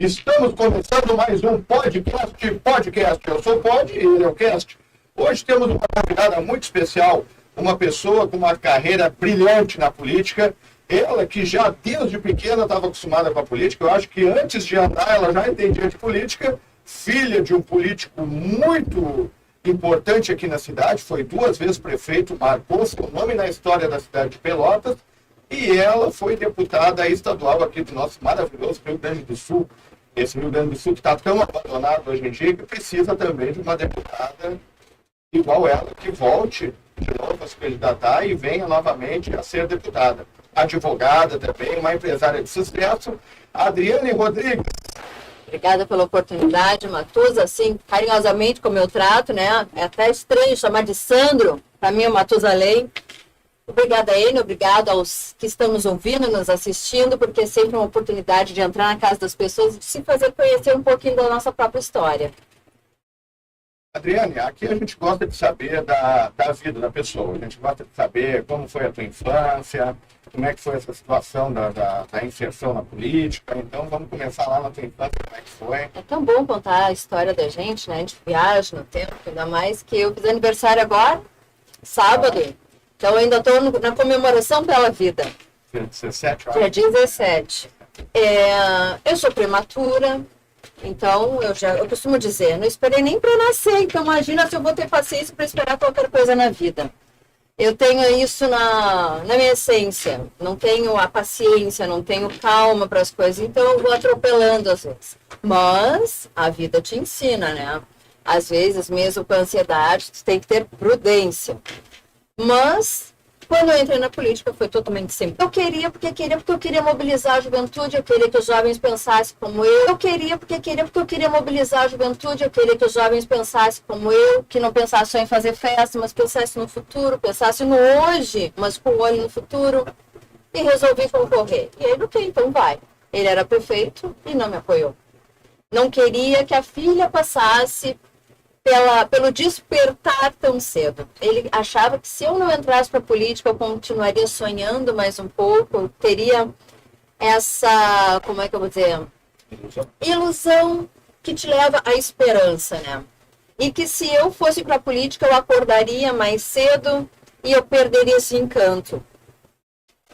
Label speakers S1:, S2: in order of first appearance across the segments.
S1: Estamos começando mais um podcast. Eu sou o Pod e ele é o Cast. Hoje temos uma convidada muito especial, uma pessoa com uma carreira brilhante na política. Ela que já desde pequena estava acostumada com a política. Eu acho que antes de andar ela já entendia de política. Filha de um político muito importante aqui na cidade, foi 2 vezes prefeito, marcou seu nome na história da cidade de Pelotas. E ela foi deputada estadual aqui do nosso maravilhoso Rio Grande do Sul. Esse Rio Grande do Sul que está tão abandonado hoje em dia, que precisa também de uma deputada igual ela, que volte de novo a se candidatar e venha novamente a ser deputada. Advogada também, uma empresária de sucesso, Adriane Rodrigues.
S2: Obrigada pela oportunidade, Matusa, assim, carinhosamente como eu trato, né? É até estranho chamar de Sandro, para mim é Matusalém. Obrigada a ele, obrigado aos que estão nos ouvindo, nos assistindo, porque é sempre uma oportunidade de entrar na casa das pessoas e de se fazer conhecer um pouquinho da nossa própria história.
S1: Adriane, aqui a gente gosta de saber da vida da pessoa, a gente gosta de saber como foi a tua infância, como é que foi essa situação da inserção na política. Então vamos começar lá na tua infância, como é que foi.
S2: É tão bom contar a história da gente, né? A gente viaja no tempo, ainda mais que eu fiz aniversário agora, sábado. Então, eu ainda estou na comemoração pela vida.
S1: Dia 17 horas.
S2: Dia 17. Eu sou prematura, então eu costumo dizer, não esperei nem para nascer, então imagina se eu vou ter paciência para esperar qualquer coisa na vida. Eu tenho isso na minha essência, não tenho a paciência, não tenho calma para as coisas, então eu vou atropelando às vezes. Mas a vida te ensina, né? Às vezes, mesmo com ansiedade, tu tem que ter prudência. Mas, quando eu entrei na política, foi totalmente simples. Eu queria porque eu queria mobilizar a juventude, eu queria que os jovens pensassem como eu. Eu queria porque eu queria mobilizar a juventude, eu queria que os jovens pensassem como eu, que não pensassem só em fazer festa, mas pensassem no futuro, pensassem no hoje, mas com o olho no futuro. E resolvi concorrer. E ele, ok, então vai. Ele era prefeito e não me apoiou. Não queria que a filha passasse pelo despertar tão cedo. Ele achava que se eu não entrasse para a política, eu continuaria sonhando mais um pouco, eu teria essa, como é que eu vou dizer? Ilusão que te leva à esperança, né? E que se eu fosse para a política, eu acordaria mais cedo e eu perderia esse encanto.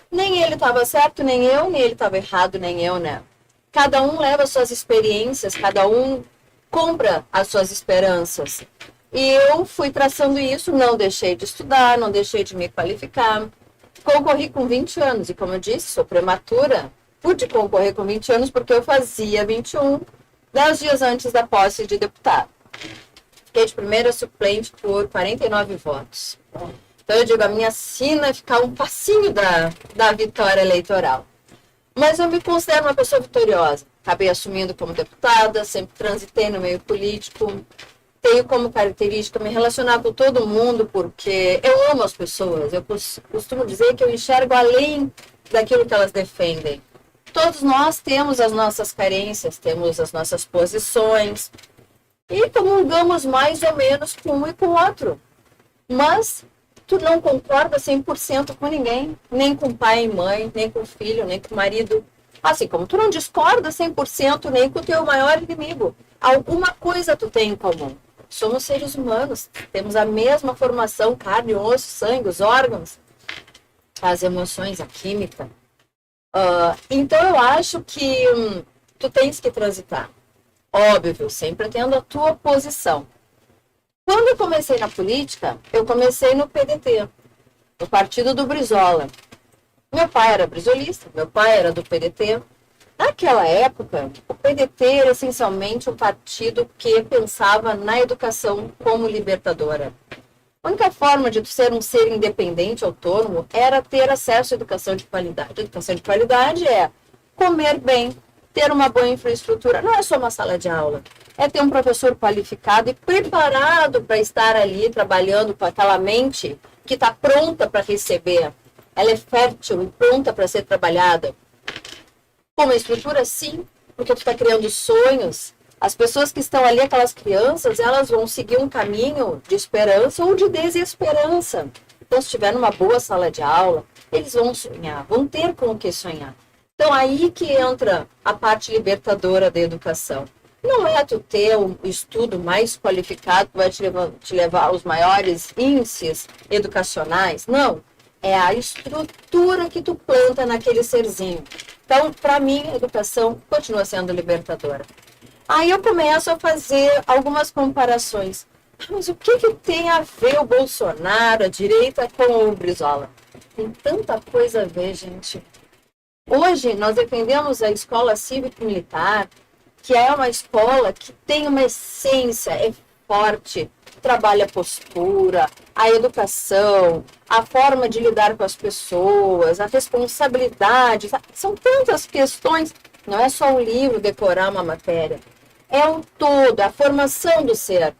S2: Nem ele estava certo, nem ele estava errado, nem eu, né? Cada um leva suas experiências, cada um compra as suas esperanças. E eu fui traçando isso, não deixei de estudar, não deixei de me qualificar. Concorri com 20 anos e, como eu disse, sou prematura. Pude concorrer com 20 anos porque eu fazia 21, 10 dias antes da posse de deputado. Fiquei de primeira suplente por 49 votos. Então eu digo, a minha sina é ficar um passinho da vitória eleitoral. Mas eu me considero uma pessoa vitoriosa. Acabei assumindo como deputada, sempre transitei no meio político. Tenho como característica me relacionar com todo mundo, porque eu amo as pessoas. Eu costumo dizer que eu enxergo além daquilo que elas defendem. Todos nós temos as nossas carências, temos as nossas posições. E comungamos mais ou menos com um e com o outro. Mas tu não concorda 100% com ninguém, nem com pai e mãe, nem com filho, nem com marido. Assim como tu não discorda 100% nem com o teu maior inimigo. Alguma coisa tu tem em comum. Somos seres humanos, temos a mesma formação, carne, osso, sangue, os órgãos, as emoções, a química. Então eu acho que tu tens que transitar. Óbvio, sempre tendo a tua posição. Quando eu comecei na política, eu comecei no PDT, no partido do Brizola. Meu pai era brizolista, meu pai era do PDT. Naquela época, o PDT era essencialmente um partido que pensava na educação como libertadora. A única forma de tu ser um ser independente, autônomo, era ter acesso à educação de qualidade. A educação de qualidade é comer bem, ter uma boa infraestrutura. Não é só uma sala de aula. É ter um professor qualificado e preparado para estar ali trabalhando com aquela mente que está pronta para receber. Ela é fértil e pronta para ser trabalhada. Com uma estrutura, sim, porque tu está criando sonhos. As pessoas que estão ali, aquelas crianças, elas vão seguir um caminho de esperança ou de desesperança. Então, se tiver numa boa sala de aula, eles vão sonhar, vão ter com o que sonhar. Então, aí que entra a parte libertadora da educação. Não é tu ter um estudo mais qualificado que vai te levar aos maiores índices educacionais. Não. É a estrutura que tu planta naquele serzinho. Então, para mim, a educação continua sendo libertadora. Aí eu começo a fazer algumas comparações. Mas o que tem a ver o Bolsonaro, a direita, com o Brizola? Tem tanta coisa a ver, gente. Hoje, nós defendemos a escola cívico-militar, que é uma escola que tem uma essência, é forte, trabalha a postura, a educação, a forma de lidar com as pessoas, a responsabilidade. São tantas questões, não é só um livro decorar uma matéria. É um todo, a formação do ser.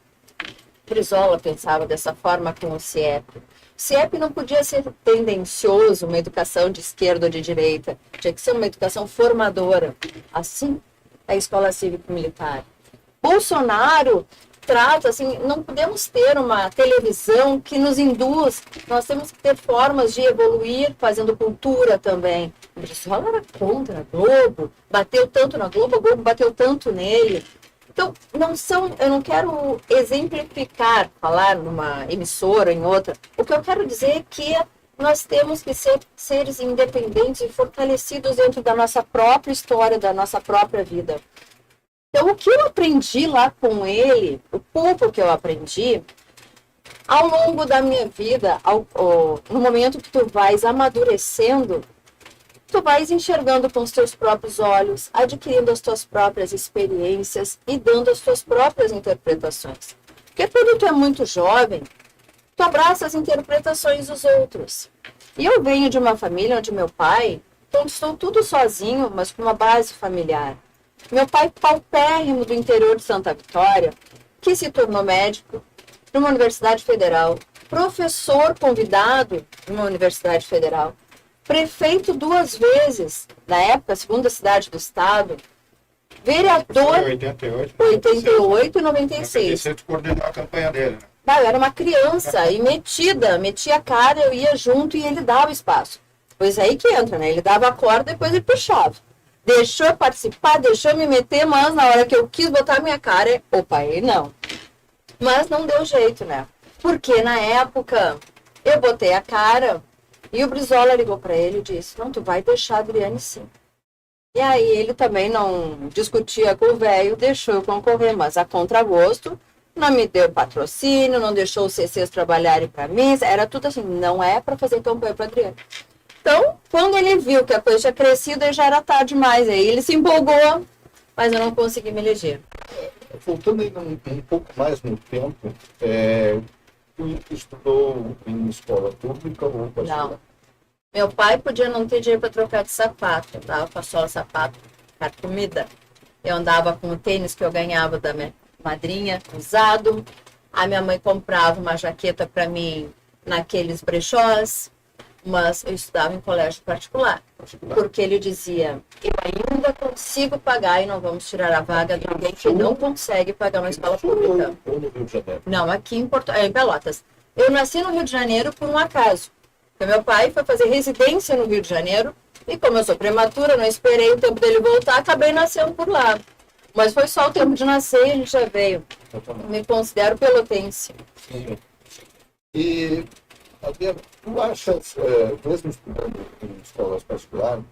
S2: Brizola pensava dessa forma com o CIEP. O CIEP não podia ser tendencioso, uma educação de esquerda ou de direita. Tinha que ser uma educação formadora. Assim, a escola cívico-militar. Bolsonaro trata, assim, não podemos ter uma televisão que nos induz. Nós temos que ter formas de evoluir, fazendo cultura também. O Brizola era contra a Globo, bateu tanto na Globo, a Globo bateu tanto nele. Então, eu não quero exemplificar, falar numa emissora ou em outra. O que eu quero dizer é que nós temos que ser seres independentes e fortalecidos dentro da nossa própria história, da nossa própria vida. Então, o que eu aprendi lá com ele, o pouco que eu aprendi, ao longo da minha vida, no momento que tu vais amadurecendo, tu vais enxergando com os teus próprios olhos, adquirindo as tuas próprias experiências e dando as tuas próprias interpretações. Porque quando tu é muito jovem, tu abraça as interpretações dos outros. E eu venho de uma família onde meu pai conquistou tudo sozinho, mas com uma base familiar. Meu pai, paupérrimo do interior de Santa Vitória, que se tornou médico numa universidade federal, professor convidado numa universidade federal, prefeito 2 vezes, na época, a segunda cidade do estado, vereador...
S1: Foi 88.
S2: 88 e 96.
S1: Você coordenou a campanha dele, né?
S2: Eu era uma criança e metia a cara, eu ia junto e ele dava espaço. Pois aí que entra, né? Ele dava a corda e depois ele puxava. Deixou eu participar, deixou eu me meter, mas na hora que eu quis botar a minha cara, opa, aí não. Mas não deu jeito, né? Porque na época eu botei a cara e o Brizola ligou para ele e disse, não, tu vai deixar a Adriane sim. E aí ele também não discutia com o velho, deixou eu concorrer, mas a contragosto, não me deu patrocínio, não deixou os CCs trabalharem para mim, era tudo assim, não é para fazer campanha para Adriane. Então, quando ele viu que a coisa tinha crescido, aí já era tarde demais. Aí ele se empolgou, mas eu não consegui me eleger.
S3: Voltando ainda um pouco mais no tempo, tu estudou em escola pública ou particular?
S2: Não. Meu pai podia não ter dinheiro para trocar de sapato. Eu dava com a sola sapato para comida. Eu andava com o tênis que eu ganhava da minha madrinha, usado. A minha mãe comprava uma jaqueta para mim naqueles brechós. Mas eu estudava em colégio particular, porque ele dizia, eu ainda consigo pagar e não vamos tirar a vaga de alguém que não consegue pagar uma escola pública.
S3: Ou no Rio de Janeiro?
S2: Não, aqui em Pelotas. Eu nasci no Rio de Janeiro por um acaso. Porque meu pai foi fazer residência no Rio de Janeiro e como eu sou prematura, não esperei o tempo dele voltar, acabei nascendo por lá. Mas foi só o tempo de nascer e a gente já veio. Me considero pelotense.
S3: Sim. E... Adriano, tu achas, mesmo estudando em escolas particulares,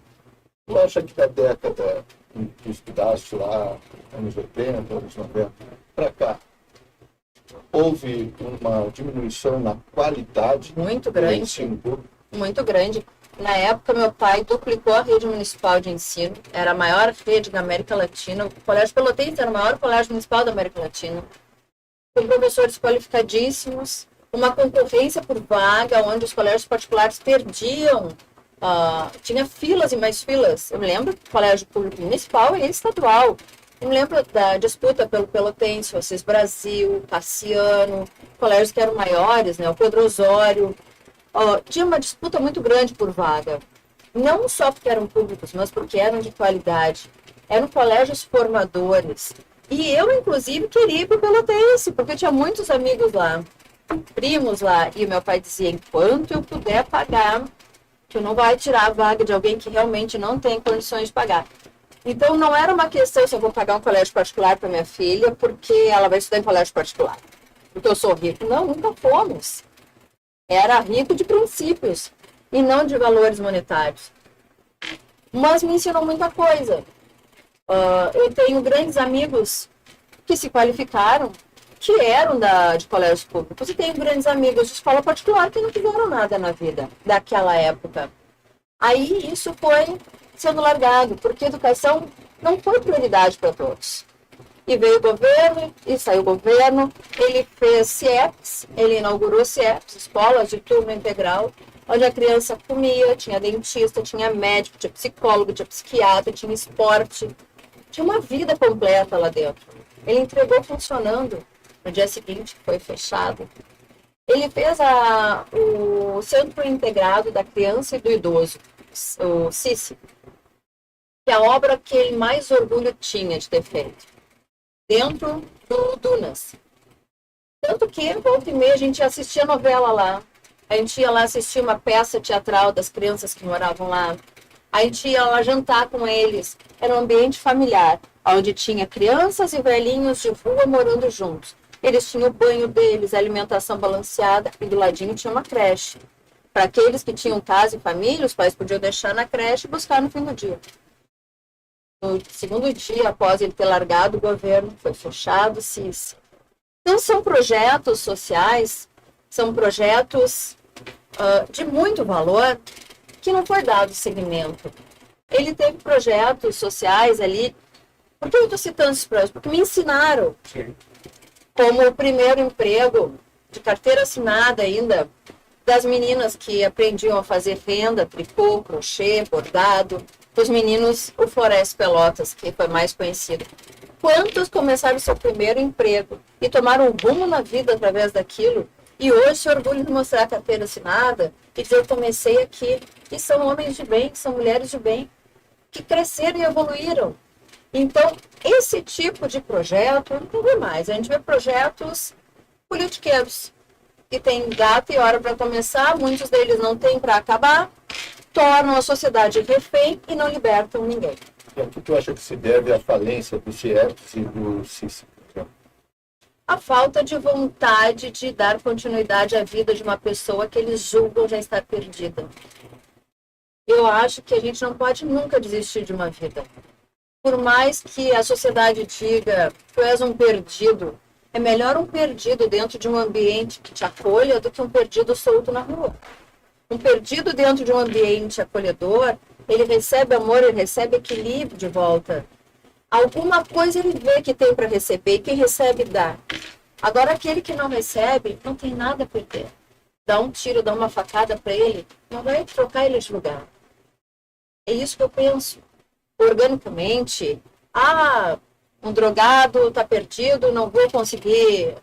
S3: tu acha que da década que tu estudaste lá, anos 80, anos 90, para cá, houve uma diminuição na qualidade
S2: muito
S3: do
S2: grande,
S3: ensino público?
S2: Muito grande. Na época, meu pai duplicou a rede municipal de ensino, era a maior rede da América Latina, o Colégio Pelotense era o maior colégio municipal da América Latina, com professores qualificadíssimos, uma concorrência por vaga, onde os colégios particulares perdiam, tinha filas e mais filas. Eu me lembro do colégio público municipal e estadual. Eu me lembro da disputa pelo Pelotense, o Assis Brasil, Cassiano, colégios que eram maiores, né, o Pedro Osório. Tinha uma disputa muito grande por vaga. Não só porque eram públicos, mas porque eram de qualidade. Eram colégios formadores. E eu, inclusive, queria ir para o Pelotense, porque eu tinha muitos amigos lá, primos lá, e o meu pai dizia, enquanto eu puder pagar, Tu não vai tirar a vaga de alguém que realmente não tem condições de pagar. Então, não era uma questão se eu vou pagar um colégio particular para minha filha porque ela vai estudar em colégio particular. Porque eu sou rico. Não, nunca fomos. Era rico de princípios e não de valores monetários. Mas me ensinou muita coisa. Eu tenho grandes amigos que se qualificaram, que eram de colégios públicos, e tenho grandes amigos de escola particular que não tiveram nada na vida daquela época. Aí isso foi sendo largado, porque a educação não foi prioridade para todos. E veio o governo, e saiu o governo, ele fez CIEPs, ele inaugurou CIEPs, escolas de turno integral, onde a criança comia, tinha dentista, tinha médico, tinha psicólogo, tinha psiquiatra, tinha esporte, tinha uma vida completa lá dentro. Ele entregou funcionando. No dia seguinte, foi fechado. Ele fez o Centro Integrado da Criança e do Idoso, o CICI, que é a obra que ele mais orgulho tinha de ter feito, dentro do Dunas. Tanto que, volta e meia, a gente assistia novela lá. A gente ia lá assistir uma peça teatral das crianças que moravam lá. A gente ia lá jantar com eles. Era um ambiente familiar, onde tinha crianças e velhinhos de rua morando juntos. Eles tinham o banho deles, a alimentação balanceada, e do ladinho tinha uma creche. Para aqueles que tinham casa e família, os pais podiam deixar na creche e buscar no fim do dia. No segundo dia, após ele ter largado o governo, foi fechado o CIS. Então, são projetos sociais, são projetos de muito valor que não foi dado seguimento. Ele teve projetos sociais ali. Por que eu estou citando esses projetos? Porque me ensinaram. Sim. Como o primeiro emprego de carteira assinada ainda, das meninas que aprendiam a fazer renda, tricô, crochê, bordado, dos meninos, o Floresta Pelotas, que foi mais conhecido. Quantos começaram seu primeiro emprego e tomaram um rumo na vida através daquilo, e hoje se orgulham de mostrar a carteira assinada e dizer, eu comecei aqui, e são homens de bem, são mulheres de bem, que cresceram e evoluíram. Então, esse tipo de projeto, não vê mais. A gente vê projetos politiqueiros, que tem data e hora para começar, muitos deles não têm para acabar, tornam a sociedade refém e não libertam ninguém.
S3: O que tu acha que se deve à falência do CIEPS e do CIS?
S2: A falta de vontade de dar continuidade à vida de uma pessoa que eles julgam já estar perdida. Eu acho que a gente não pode nunca desistir de uma vida. Por mais que a sociedade diga que tu és um perdido, é melhor um perdido dentro de um ambiente que te acolha do que um perdido solto na rua. Um perdido dentro de um ambiente acolhedor, ele recebe amor, ele recebe equilíbrio de volta. Alguma coisa ele vê que tem para receber, e quem recebe dá. Agora aquele que não recebe, não tem nada a perder. Dá um tiro, dá uma facada para ele, não vai trocar ele de lugar. É isso que eu penso. Organicamente, um drogado está perdido, não vou conseguir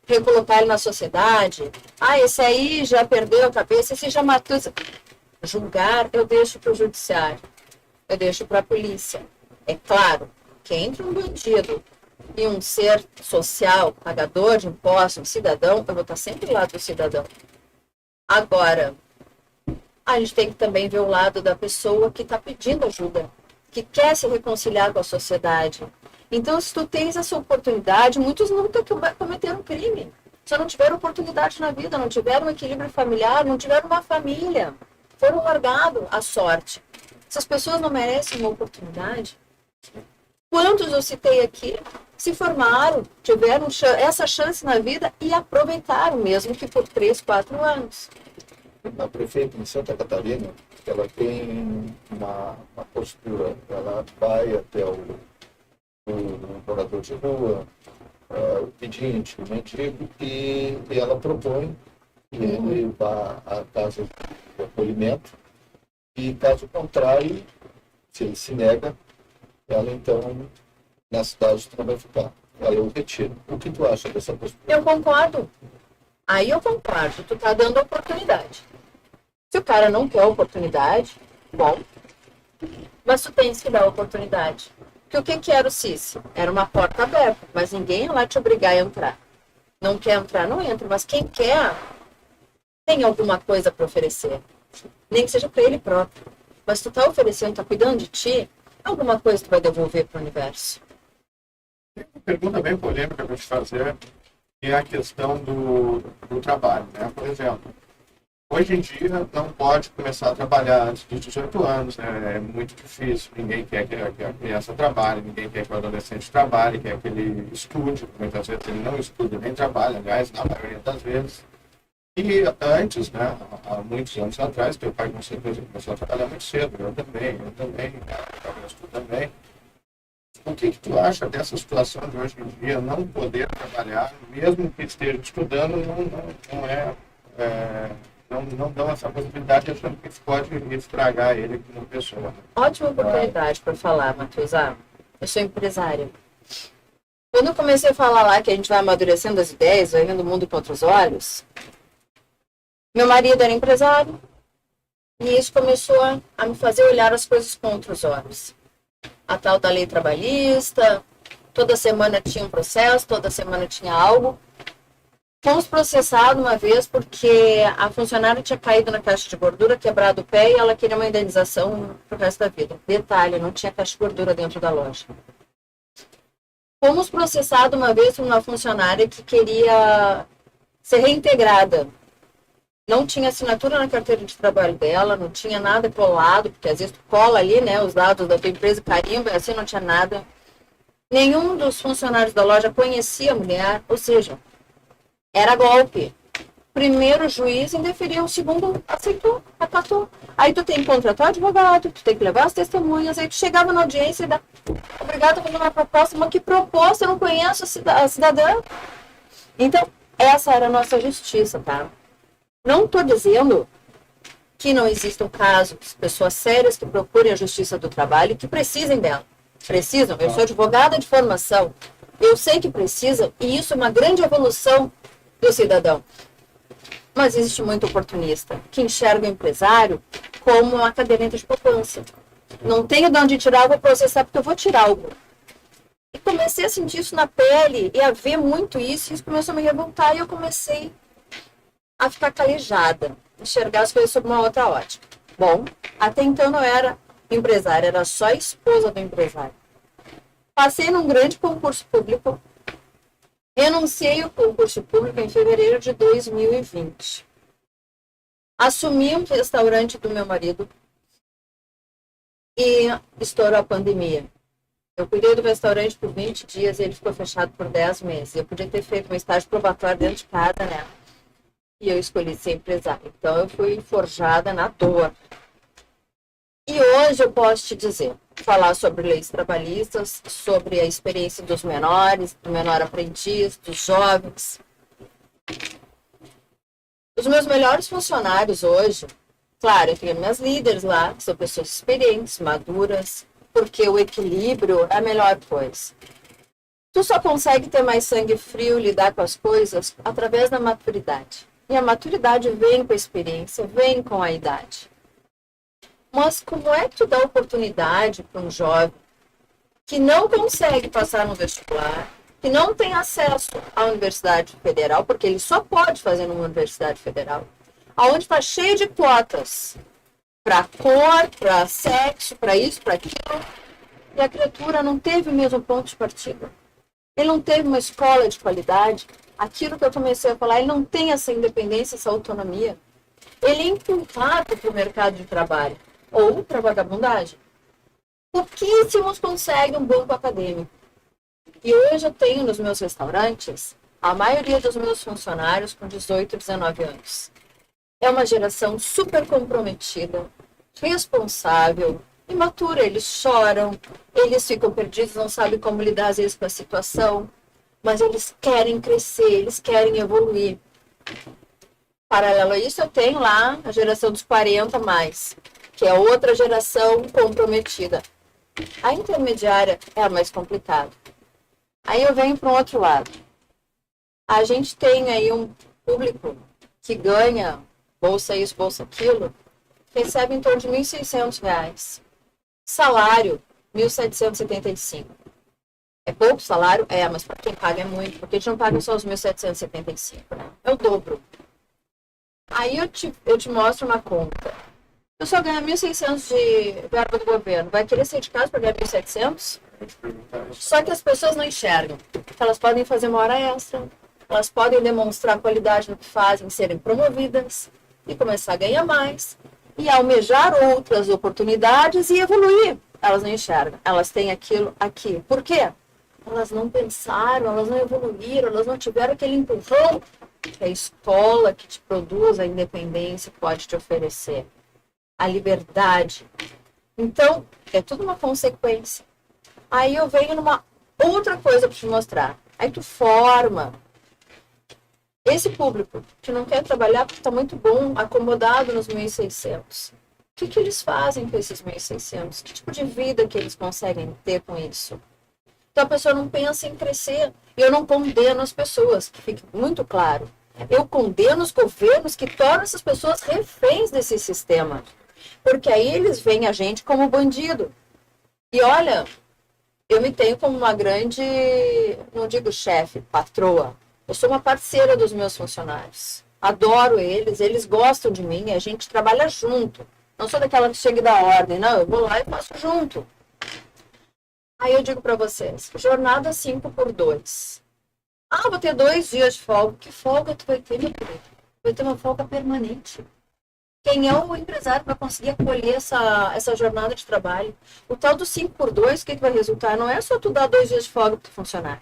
S2: recolocar ele na sociedade. Esse aí já perdeu a cabeça, esse já matou. Julgar, eu deixo para o judiciário, eu deixo para a polícia. É claro que entre um bandido e um ser social, pagador de impostos, um cidadão, eu vou estar sempre do lado do cidadão. Agora, a gente tem que também ver o lado da pessoa que está pedindo ajuda, que quer se reconciliar com a sociedade. Então, se tu tens essa oportunidade, muitos nunca cometeram crime. Só não tiveram oportunidade na vida, não tiveram um equilíbrio familiar, não tiveram uma família. Foram largados à sorte. Essas pessoas não merecem uma oportunidade? Quantos eu citei aqui se formaram, tiveram essa chance na vida e aproveitaram, mesmo que por 3, 4 anos.
S3: A prefeita em Santa Catarina, ela tem uma postura, ela vai até o morador de rua, o pedinte, o mendigo, e ela propõe que ele vá à casa de acolhimento, e caso contrário, se ele se nega, ela então, na cidade, tu não vai ficar. Ela o retira. O que tu acha dessa postura?
S2: Eu concordo. Aí eu concordo. Tu tá dando oportunidade. Se o cara não quer a oportunidade, bom, mas tu tens que dar a oportunidade. Porque o que era o CIS? Era uma porta aberta, mas ninguém ia lá te obrigar a entrar. Não quer entrar, não entra. Mas quem quer, tem alguma coisa para oferecer. Nem que seja para ele próprio. Mas tu tá oferecendo, tá cuidando de ti, alguma coisa tu vai devolver para o universo.
S1: Uma pergunta bem polêmica para te fazer, que é a questão do trabalho, né? Por exemplo, hoje em dia não pode começar a trabalhar antes dos 18 anos, né? É muito difícil, ninguém quer que a criança trabalhe, ninguém quer que o adolescente trabalhe, quer que ele estude, muitas vezes ele não estuda nem trabalha, aliás, na maioria das vezes. E antes, né, há muitos anos atrás, teu pai com certeza começou a trabalhar muito cedo, eu também, tu também. O que tu acha dessa situação de hoje em dia, não poder trabalhar, mesmo que esteja estudando, não dão essa possibilidade, achando que isso pode estragar ele como pessoa? Né?
S2: Ótima oportunidade para falar, Matheus. Eu sou empresária. Quando eu comecei a falar lá que a gente vai amadurecendo as ideias, vai vendo o mundo com outros olhos, meu marido era empresário e isso começou a me fazer olhar as coisas com outros olhos. A tal da lei trabalhista, toda semana tinha um processo, toda semana tinha algo. Fomos processados uma vez porque a funcionária tinha caído na caixa de gordura, quebrado o pé e ela queria uma indenização pro resto da vida. Detalhe, não tinha caixa de gordura dentro da loja. Fomos processados uma vez por uma funcionária que queria ser reintegrada. Não tinha assinatura na carteira de trabalho dela, não tinha nada colado, porque às vezes tu cola ali, né, os dados da tua empresa, carimba, e assim não tinha nada. Nenhum dos funcionários da loja conhecia a mulher, ou seja, era golpe. Primeiro o juiz indeferiu, o segundo aceitou, acatou. Aí tu tem que contratar advogado, tu tem que levar as testemunhas, aí tu chegava na audiência e dá, obrigado por uma proposta, mas que proposta? Eu não conheço a cidadã. Então, essa era a nossa justiça, tá? Não estou dizendo que não existam casos, pessoas sérias que procurem a justiça do trabalho e que precisem dela. Precisam. Eu sou advogada de formação. Eu sei que precisam e isso é uma grande evolução do cidadão. Mas existe muito oportunista que enxerga o empresário como uma caderneta de poupança. Não tenho de onde tirar, vou processar porque eu vou tirar algo. E comecei a sentir isso na pele e a ver muito isso e isso começou a me revoltar e eu comecei a ficar calejada, enxergar as coisas sob uma outra ótica. Bom, até então não era empresária, era só a esposa do empresário. Passei num grande concurso público, renunciei ao concurso público em fevereiro de 2020. Assumi um restaurante do meu marido e estourou a pandemia. Eu cuidei do restaurante por 20 dias e ele ficou fechado por 10 meses. Eu podia ter feito um estágio probatório dentro de casa, né? E eu escolhi ser empresária. Então, eu fui forjada na dor. E hoje eu posso te dizer, falar sobre leis trabalhistas, sobre a experiência dos menores, do menor aprendiz, dos jovens. Os meus melhores funcionários hoje, claro, eu tenho minhas líderes lá, que são pessoas experientes, maduras, porque o equilíbrio é a melhor coisa. Tu só consegue ter mais sangue frio, lidar com as coisas, através da maturidade. E a maturidade vem com a experiência, vem com a idade. Mas como é que tu dá oportunidade para um jovem que não consegue passar no vestibular, que não tem acesso à Universidade Federal, porque ele só pode fazer numa Universidade Federal, aonde está cheio de cotas para cor, para sexo, para isso, para aquilo, e a criatura não teve o mesmo ponto de partida. Ele não teve uma escola de qualidade. Aquilo que eu comecei a falar, ele não tem essa independência, essa autonomia. Ele é empurrado para o mercado de trabalho ou para a vagabundagem. Pouquíssimos conseguem um banco acadêmico. E hoje eu tenho nos meus restaurantes a maioria dos meus funcionários com 18, 19 anos. É uma geração super comprometida, responsável, imatura. Eles choram, eles ficam perdidos, não sabem como lidar às vezes com a situação. Mas eles querem crescer, eles querem evoluir. Paralelo a isso, eu tenho lá a geração dos 40 mais, que é outra geração comprometida. A intermediária é a mais complicada. Aí eu venho para um outro lado. A gente tem aí um público que ganha bolsa isso, bolsa aquilo, recebe em torno de R$ 1.600. Salário, R$ 1.775. É pouco salário? É, mas para quem paga é muito, porque a gente não paga só os 1.775, né? É o dobro. Aí eu te mostro uma conta. Eu só ganho 1.600 de verba do governo. Vai querer sair de casa para ganhar 1.700? Só que as pessoas não enxergam. Elas podem fazer uma hora extra, elas podem demonstrar qualidade no que fazem, serem promovidas e começar a ganhar mais e almejar outras oportunidades e evoluir. Elas não enxergam. Elas têm aquilo aqui. Por quê? Elas não pensaram, elas não evoluíram, elas não tiveram aquele empurrão que a escola que te produz a independência pode te oferecer. A liberdade. Então, é tudo uma consequência. Aí eu venho numa outra coisa para te mostrar. Aí tu forma esse público que não quer trabalhar porque está muito bom, acomodado nos 1.600. O que eles fazem com esses 1.600? Que tipo de vida que eles conseguem ter com isso? Então a pessoa não pensa em crescer. E eu não condeno as pessoas, que fique muito claro. Eu condeno os governos que tornam essas pessoas reféns desse sistema. Porque aí eles veem a gente como bandido. E olha, eu me tenho como uma grande, não digo chefe, patroa. Eu sou uma parceira dos meus funcionários. Adoro eles, eles gostam de mim, a gente trabalha junto. Não sou daquela que chega da ordem, não, eu vou lá e faço junto. Aí eu digo para vocês, jornada 5x2. Ah, vou ter 2 dias de folga. Que folga tu vai ter, meu querido? Vai ter uma folga permanente. Quem é o empresário que vai conseguir acolher essa jornada de trabalho? O tal do 5x2, o que vai resultar? Não é só tu dar 2 dias de folga para o funcionário.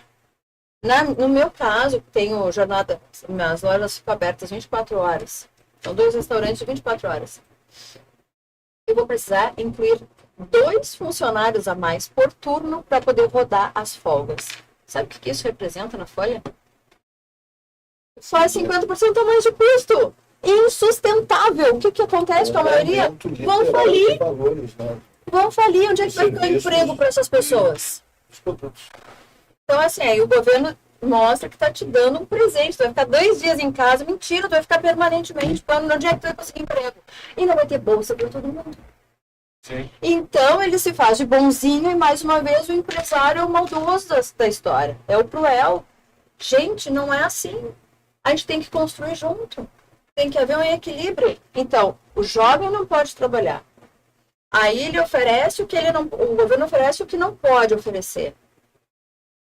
S2: No meu caso, tenho jornada, minhas lojas ficam abertas 24 horas. São 2 restaurantes de 24 horas. Eu vou precisar incluir 2 funcionários a mais por turno para poder rodar as folgas. Sabe o que isso representa na folha? Só 50% a mais de custo. Insustentável. O que acontece com a maioria? Vão falir.
S3: Valores, né?
S2: Vão falir. Onde é que vai ficar emprego para essas pessoas? Então, assim, aí o governo mostra que está te dando um presente. Tu vai ficar 2 dias em casa. Mentira, tu vai ficar permanentemente. Onde é que tu vai conseguir emprego? E não vai ter bolsa para todo mundo.
S1: Sim.
S2: Então, ele se faz de bonzinho e, mais uma vez, o empresário é o maldoso da história. É o cruel. Gente, não é assim. A gente tem que construir junto. Tem que haver um equilíbrio. Então, o jovem não pode trabalhar. Aí ele oferece o que ele não... O governo oferece o que não pode oferecer.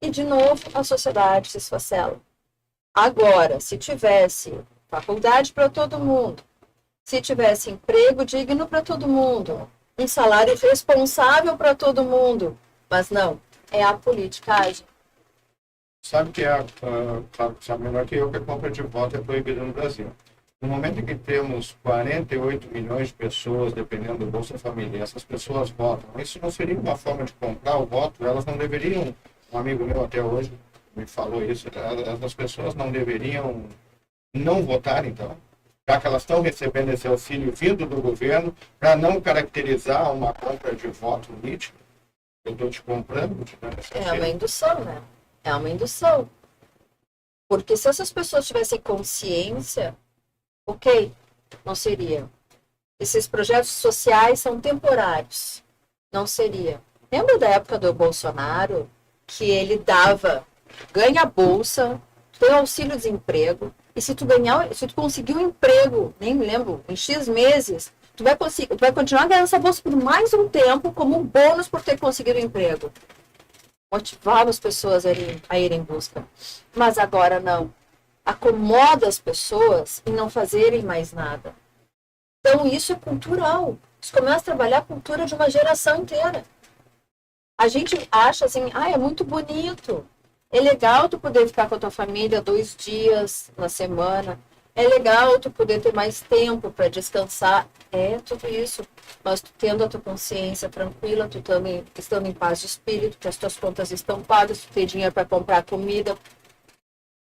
S2: E, de novo, a sociedade se esfacela. Agora, se tivesse faculdade para todo mundo, se tivesse emprego digno para todo mundo, um salário responsável para todo mundo, mas não, é a politicagem.
S1: Sabe que claro, sabe melhor que eu que a compra de voto é proibida no Brasil. No momento em que temos 48 milhões de pessoas dependendo do Bolsa Família, essas pessoas votam, isso não seria uma forma de comprar o voto? Elas não deveriam, um amigo meu até hoje me falou isso, as pessoas não deveriam não votar, então, já que elas estão recebendo esse auxílio vindo do governo, para não caracterizar uma compra de voto político. Eu estou te comprando.
S2: É uma indução, né? É uma indução. Porque se essas pessoas tivessem consciência, ok, não seria. Esses projetos sociais são temporários. Não seria. Lembra da época do Bolsonaro, que ele ganha bolsa, tem auxílio-desemprego, e se tu conseguir um emprego, nem me lembro, em X meses, tu vai continuar ganhando essa bolsa por mais um tempo, como um bônus por ter conseguido um emprego. Motivava as pessoas a irem em busca. Mas agora não. Acomoda as pessoas em não fazerem mais nada. Então isso é cultural. Isso começa a trabalhar a cultura de uma geração inteira. A gente acha assim, é muito bonito. É legal tu poder ficar com a tua família 2 dias na semana. É legal tu poder ter mais tempo para descansar. É tudo isso. Mas tu tendo a tua consciência tranquila, tu também estando em paz de espírito, que as tuas contas estão pagas, tu ter dinheiro para comprar comida.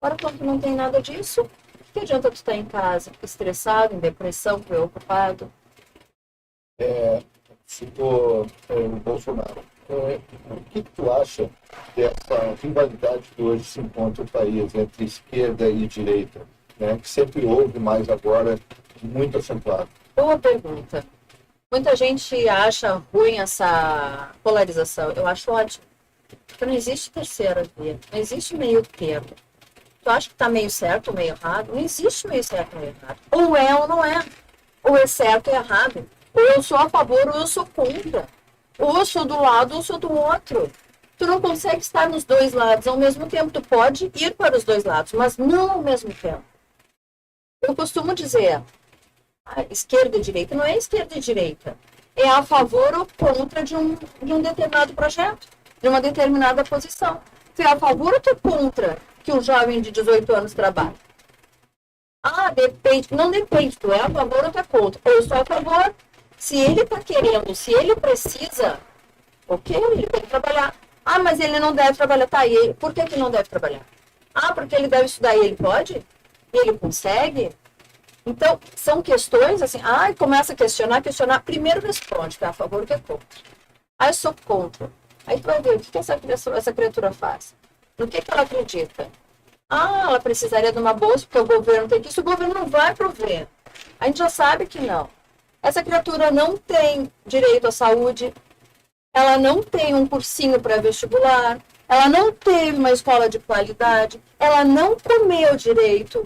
S2: Agora, quando tu não tem nada disso, que adianta tu estar em casa, estressado, em depressão, preocupado?
S3: Citou o Bolsonaro. O que tu acha dessa rivalidade que hoje se encontra no país entre esquerda e direita, né? Que sempre houve, mas agora muito acentuado?
S2: Boa pergunta. Muita gente acha ruim essa polarização. Eu acho ótimo. Porque não existe terceira via. Não existe meio termo. Tu acha que está meio certo ou meio errado? Não existe meio certo ou meio errado. Ou é ou não é. Ou é certo ou é errado. Ou eu sou a favor ou eu sou contra. Ou eu sou do lado ou eu sou do outro. Tu não consegue estar nos dois lados ao mesmo tempo. Tu pode ir para os dois lados, mas não ao mesmo tempo. Eu costumo dizer, esquerda e direita não é esquerda e direita. É a favor ou contra de um determinado projeto, de uma determinada posição. Tu é a favor ou tu é contra que um jovem de 18 anos trabalhe? Depende. Não depende. Tu é a favor ou tu é contra. Eu sou a favor. Se ele está querendo, se ele precisa, ok, ele tem que trabalhar. Mas ele não deve trabalhar. Tá, e por que ele não deve trabalhar? Porque ele deve estudar e ele pode? Ele consegue? Então, são questões assim, começa a questionar, primeiro responde, que é a favor ou que é contra. Eu sou contra. Aí tu vai ver o que essa criatura faz. No que ela acredita? Ela precisaria de uma bolsa, porque o governo tem que isso, o governo não vai prover. A gente já sabe que não. Essa criatura não tem direito à saúde, ela não tem um cursinho pré-vestibular, ela não teve uma escola de qualidade, ela não comeu direito.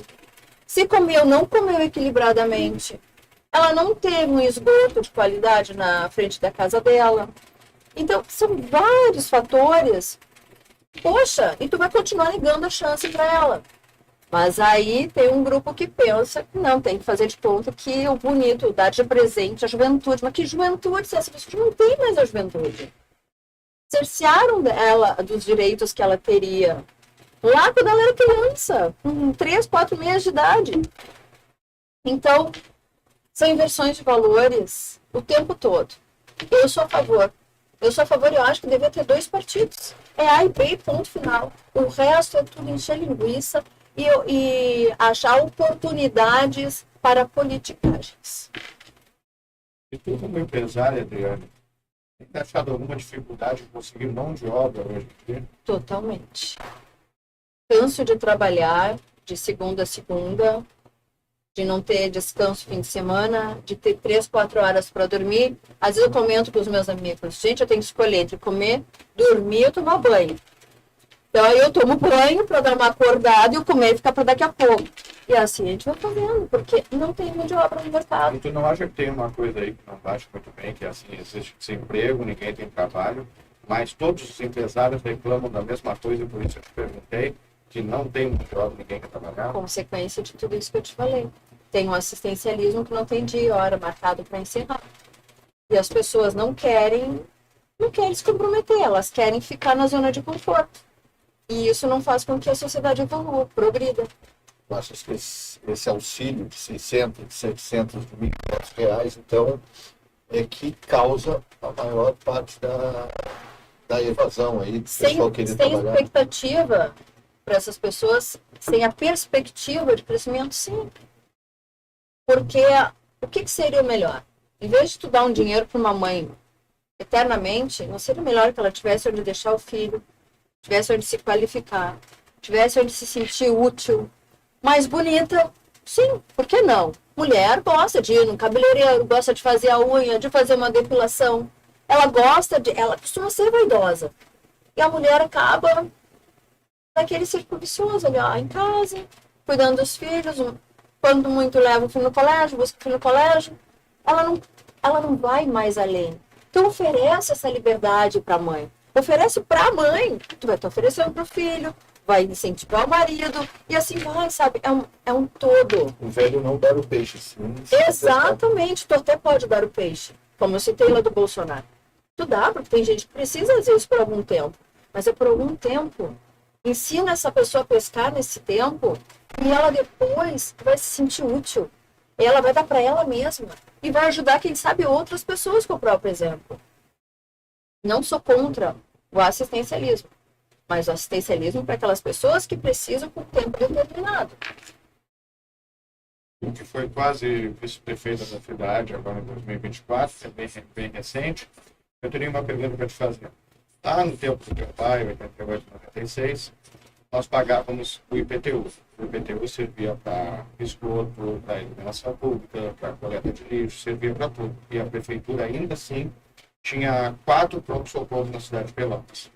S2: Se comeu, não comeu equilibradamente. Ela não teve um esgoto de qualidade na frente da casa dela. Então, são vários fatores. Poxa, e tu vai continuar negando a chance para ela. Mas aí tem um grupo que pensa que não, tem que fazer de conta que o bonito, dar de presente a juventude. Mas que juventude? Se essa pessoa não tem mais a juventude. Cercearam ela dos direitos que ela teria lá quando ela era criança, com 3, 4 meses de idade. Então, são inversões de valores o tempo todo. Eu sou a favor. Eu sou a favor e eu acho que devia ter 2 partidos. É A e B, ponto final. O resto é tudo encher linguiça e achar oportunidades para politicagens.
S1: E tu, como empresária, Adriane, tem achado alguma dificuldade em conseguir mão de obra hoje em dia?
S2: Totalmente. Canso de trabalhar de segunda a segunda, de não ter descanso fim de semana, de ter 3, 4 horas para dormir. Às vezes eu comento com os meus amigos, gente, eu tenho que escolher entre comer, dormir ou tomar banho. Então aí eu tomo banho para dar uma acordada e o comer fica para daqui a pouco. E assim a gente vai fazendo, porque não tem mão de obra no mercado.
S1: E tu não acha que tem uma coisa aí que não bate muito bem, que é assim, existe desemprego, ninguém tem trabalho, mas todos os empresários reclamam da mesma coisa, por isso eu te perguntei, que não tem mão de obra, ninguém quer trabalhar?
S2: Consequência de tudo isso que eu te falei. Tem um assistencialismo que não tem dia e hora marcado para encerrar. E as pessoas não querem se comprometer, elas querem ficar na zona de conforto. E isso não faz com que a sociedade evolua, progrida.
S3: Eu acho que esse auxílio de 600, de 700, de 1.500 reais, então, é que causa a maior parte da evasão aí, do pessoal querer trabalhar.
S2: Sem expectativa para essas pessoas, sem a perspectiva de crescimento, sim. Porque o que seria o melhor? Em vez de tu dar um dinheiro para uma mãe eternamente, não seria melhor que ela tivesse onde deixar o filho, tivesse onde se qualificar, tivesse onde se sentir útil, mais bonita? Sim, por que não? Mulher gosta de ir no cabeleireiro, gosta de fazer a unha, de fazer uma depilação. Ela costuma ser vaidosa. E a mulher acaba naquele círculo vicioso ali, em casa, cuidando dos filhos, quando muito leva o filho no colégio, busca o filho no colégio. Ela não vai mais além. Então oferece essa liberdade para a mãe. Oferece para a mãe, tu vai te oferecendo para o filho, vai incentivar o marido, e assim vai, sabe? É um todo.
S3: O velho não dar o peixe, sim.
S2: Exatamente, tu até pode dar o peixe, como eu citei lá do Bolsonaro. Tu dá, porque tem gente que precisa, às vezes, por algum tempo. Mas é por algum tempo. Ensina essa pessoa a pescar nesse tempo, e ela depois vai se sentir útil. Ela vai dar para ela mesma, e vai ajudar, quem sabe, outras pessoas com o próprio exemplo. Não sou contra o assistencialismo, mas o assistencialismo para aquelas pessoas que precisam por tempo determinado.
S1: O que foi quase vice-prefeita da cidade, agora em 2024, é bem recente, eu teria uma pergunta para te fazer. Lá no tempo do teu pai, 88, 96, nós pagávamos o IPTU. O IPTU servia para esgoto, para iluminação pública, para coleta de lixo, servia para tudo. E a prefeitura ainda assim tinha 4 pronto-socorros na cidade de Pelotas.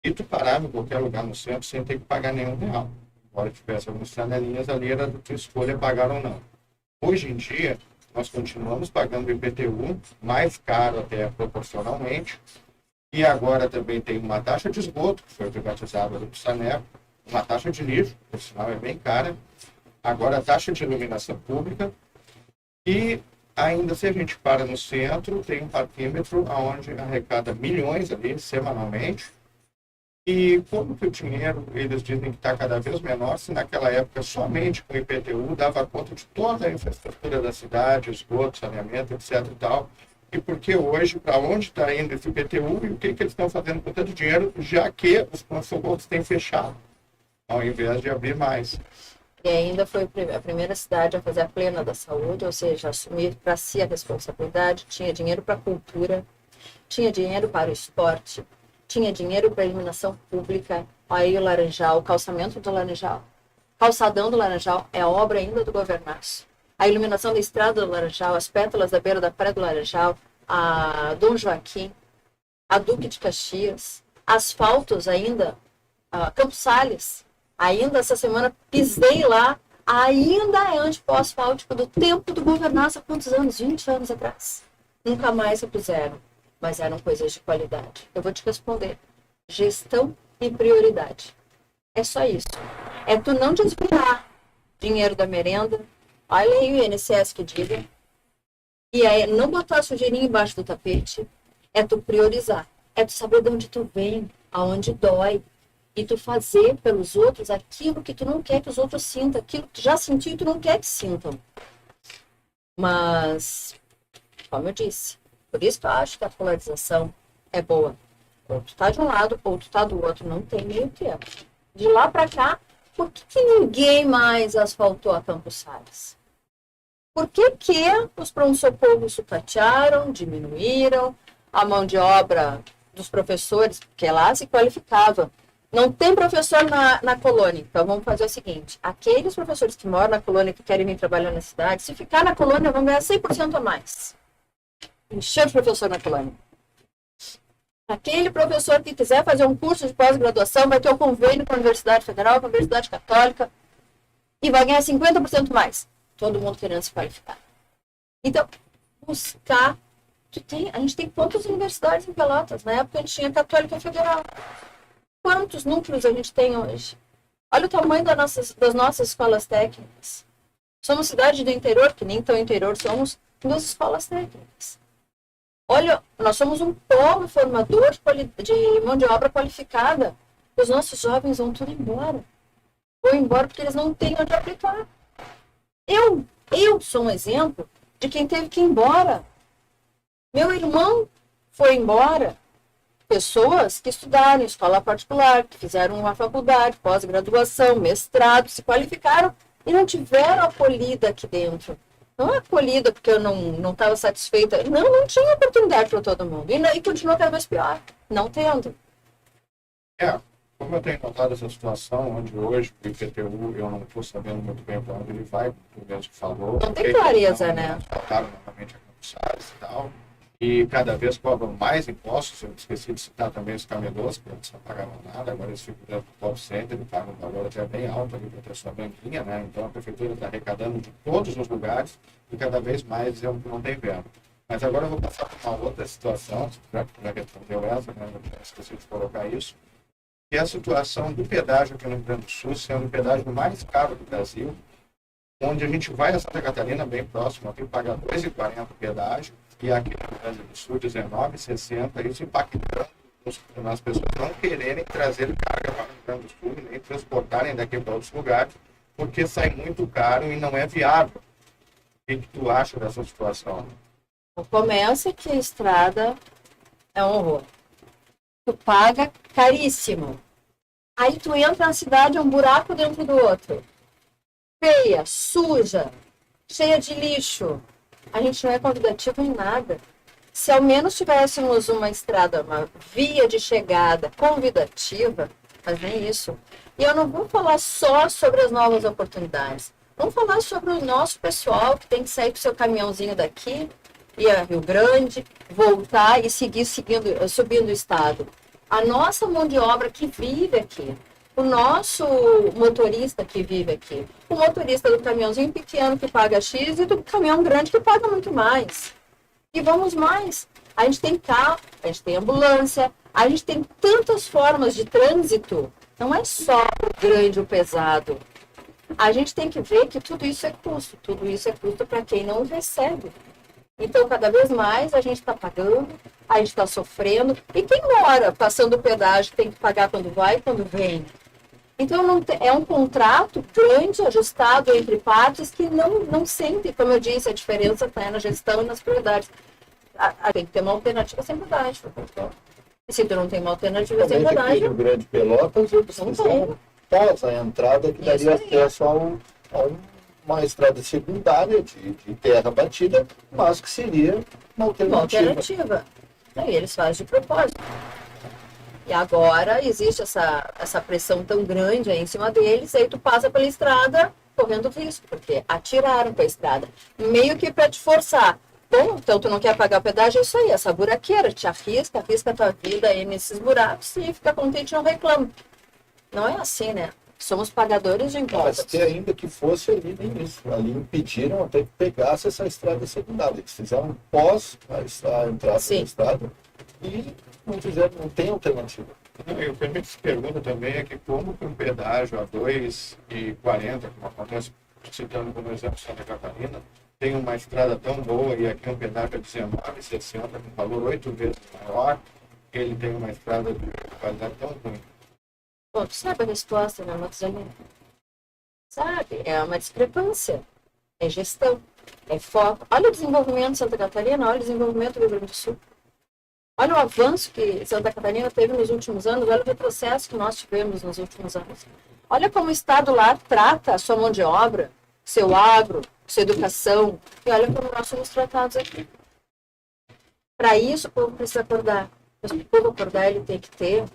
S1: E tu parava em qualquer lugar no centro sem ter que pagar nenhum real. embora tivesse algumas janelinhas ali, era da tua escolha pagar ou não. Hoje em dia, nós continuamos pagando o IPTU, mais caro até proporcionalmente, e agora também tem uma taxa de esgoto, que foi privatizada do Saneco, uma taxa de lixo, por sinal é bem cara, agora a taxa de iluminação pública, e ainda se a gente para no centro, tem um parquímetro onde arrecada milhões ali semanalmente, e como que o dinheiro, eles dizem que está cada vez menor, se naquela época somente com o IPTU dava conta de toda a infraestrutura da cidade, esgoto, saneamento, etc. e tal. E porque hoje, para onde está indo esse IPTU e o que eles estão fazendo com tanto dinheiro, já que os pronto-socorros têm fechado, ao invés de abrir mais.
S2: E ainda foi a primeira cidade a fazer a plena da saúde, ou seja, assumir para si a responsabilidade, tinha dinheiro para a cultura, tinha dinheiro para o esporte, tinha dinheiro para a iluminação pública, aí o Laranjal, o calçamento do Laranjal, calçadão do Laranjal é obra ainda do governaço. A iluminação da estrada do Laranjal, as pétalas da beira da praia do Laranjal, a Dom Joaquim, a Duque de Caxias, asfaltos ainda, Campos Sales, ainda essa semana pisei lá, ainda é antipó-asfáltico do tempo do governaço há quantos anos? 20 anos atrás. Nunca mais se fizeram. Mas eram coisas de qualidade. Eu vou te responder. Gestão e prioridade. É só isso. É tu não desviar dinheiro da merenda, olha aí o INSS que diga, e é não botar a sujeirinha embaixo do tapete, é tu priorizar. É tu saber de onde tu vem, aonde dói, e tu fazer pelos outros aquilo que tu não quer que os outros sintam, aquilo que tu já sentiu e tu não quer que sintam. Mas, como eu disse, por isso que eu acho que a polarização é boa. Ou tu tá de um lado, ou tu tá do outro. Não tem meio termo. De lá para cá, por que ninguém mais asfaltou a Campos Sales? Por que os pronto-socorros sucatearam, diminuíram a mão de obra dos professores, porque lá se qualificava. Não tem professor na colônia. Então vamos fazer o seguinte. Aqueles professores que moram na colônia, que querem vir trabalhar na cidade, se ficar na colônia, vão ganhar 100% a mais. Encher de professor na colônia. Aquele professor que quiser fazer um curso de pós-graduação vai ter um convênio com a Universidade Federal, com a Universidade Católica e vai ganhar 50% mais. Todo mundo querendo se qualificar. Então, buscar... A gente tem quantas universidades em Pelotas? Na época a gente tinha a Católica Federal. Quantos núcleos a gente tem hoje? Olha o tamanho das nossas escolas técnicas. Somos cidade do interior, que nem tão interior somos, 2 escolas técnicas. Olha, nós somos um polo formador de mão de obra qualificada. Os nossos jovens vão tudo embora. Vão embora porque eles não têm onde aplicar. Eu sou um exemplo de quem teve que ir embora. Meu irmão foi embora. Pessoas que estudaram em escola particular, que fizeram uma faculdade, pós-graduação, mestrado, se qualificaram e não tiveram acolhida aqui dentro. Não é acolhida porque eu não estava satisfeita. Não tinha oportunidade para todo mundo. E continua cada vez pior. Não tendo.
S1: Como eu tenho notado essa situação, onde hoje o IPTU, eu não estou sabendo muito bem para onde ele vai, o mesmo que falou.
S2: Não tem clareza, né?
S1: Faltaram novamente a Campos Sales e tal. E cada vez cobram mais impostos. Eu esqueci de citar também os camelôs, que antes não pagavam nada, agora eles ficam dentro do call center e pagam um valor até bem alto ali para ter sua banquinha, né? Então a prefeitura está arrecadando de todos os lugares e cada vez mais eu não tenho vendo. Mas agora eu vou passar para uma outra situação, já que respondeu essa, né? Eu esqueci de colocar isso, que é a situação do pedágio aqui no Rio Grande do Sul, sendo o pedágio mais caro do Brasil, onde a gente vai a Santa Catarina, bem próximo, aqui paga R$ 2,40 o pedágio, e aqui no Rio Grande do Sul, R$ 19,60, isso impactando as pessoas não quererem trazer carga para o Rio Grande do Sul, nem transportarem daqui para outros lugares, porque sai muito caro e não é viável. O que tu acha dessa situação?
S2: Começa que a estrada é um horror. Tu paga caríssimo. Aí tu entra na cidade, é um buraco dentro do outro. Feia, suja, cheia de lixo. A gente não é convidativo em nada. Se ao menos tivéssemos uma estrada, uma via de chegada convidativa, mas nem isso. E eu não vou falar só sobre as novas oportunidades. Vamos falar sobre o nosso pessoal que tem que sair com o seu caminhãozinho daqui, ir a Rio Grande, voltar e seguir subindo o estado. A nossa mão de obra que vive aqui. o nosso motorista que vive aqui, o motorista do caminhãozinho pequeno que paga X e do caminhão grande que paga muito mais. E vamos mais. A gente tem carro, a gente tem ambulância, a gente tem tantas formas de trânsito. Não é só o grande ou pesado. A gente tem que ver que tudo isso é custo para quem não recebe. Então, cada vez mais a gente está pagando, a gente está sofrendo. E quem mora passando o pedágio tem que pagar quando vai e quando vem. Então, é um contrato grande, ajustado entre partes que não sentem, como eu disse, a diferença está na gestão e nas prioridades. Tem que ter uma alternativa sem pedágio. E se tu não tem uma alternativa sem
S3: Aqui
S2: pedágio...
S3: no Grande Pelotas, eles fizeram pós a entrada que daria acesso a uma estrada secundária de terra batida, mas que seria uma alternativa.
S2: E eles fazem de propósito. E agora existe essa pressão tão grande aí em cima deles, aí tu passa pela estrada correndo risco, porque atiraram para a estrada. Meio que para te forçar. Bom, então tu não quer pagar o pedágio, é isso aí, essa buraqueira, te arrisca a tua vida aí nesses buracos e fica contente e não reclama. Não é assim, né? Somos pagadores de impostos.
S3: Mas que ainda que fosse ali no início, ali impediram até que pegasse essa estrada secundária. Eles fizeram pós a entrada da estrada e não tem alternativa.
S1: E o que me pergunta também é que como que um pedágio a 2,40, como acontece, citando como exemplo Santa Catarina, tem uma estrada tão boa e aqui um pedágio a 19,60, com valor 8 vezes maior, ele tem uma estrada de qualidade tão ruim.
S2: Bom, tu sabe a resposta, né, Matuzalina? Sabe, é uma discrepância, é gestão, é foco. Olha o desenvolvimento de Santa Catarina, olha o desenvolvimento do Rio Grande do Sul. Olha o avanço que Santa Catarina teve nos últimos anos, olha o retrocesso que nós tivemos nos últimos anos. Olha como o Estado lá trata a sua mão de obra, seu agro, sua educação, e olha como nós somos tratados aqui. Para isso, o povo precisa acordar. Mas para o povo acordar, ele tem que ter,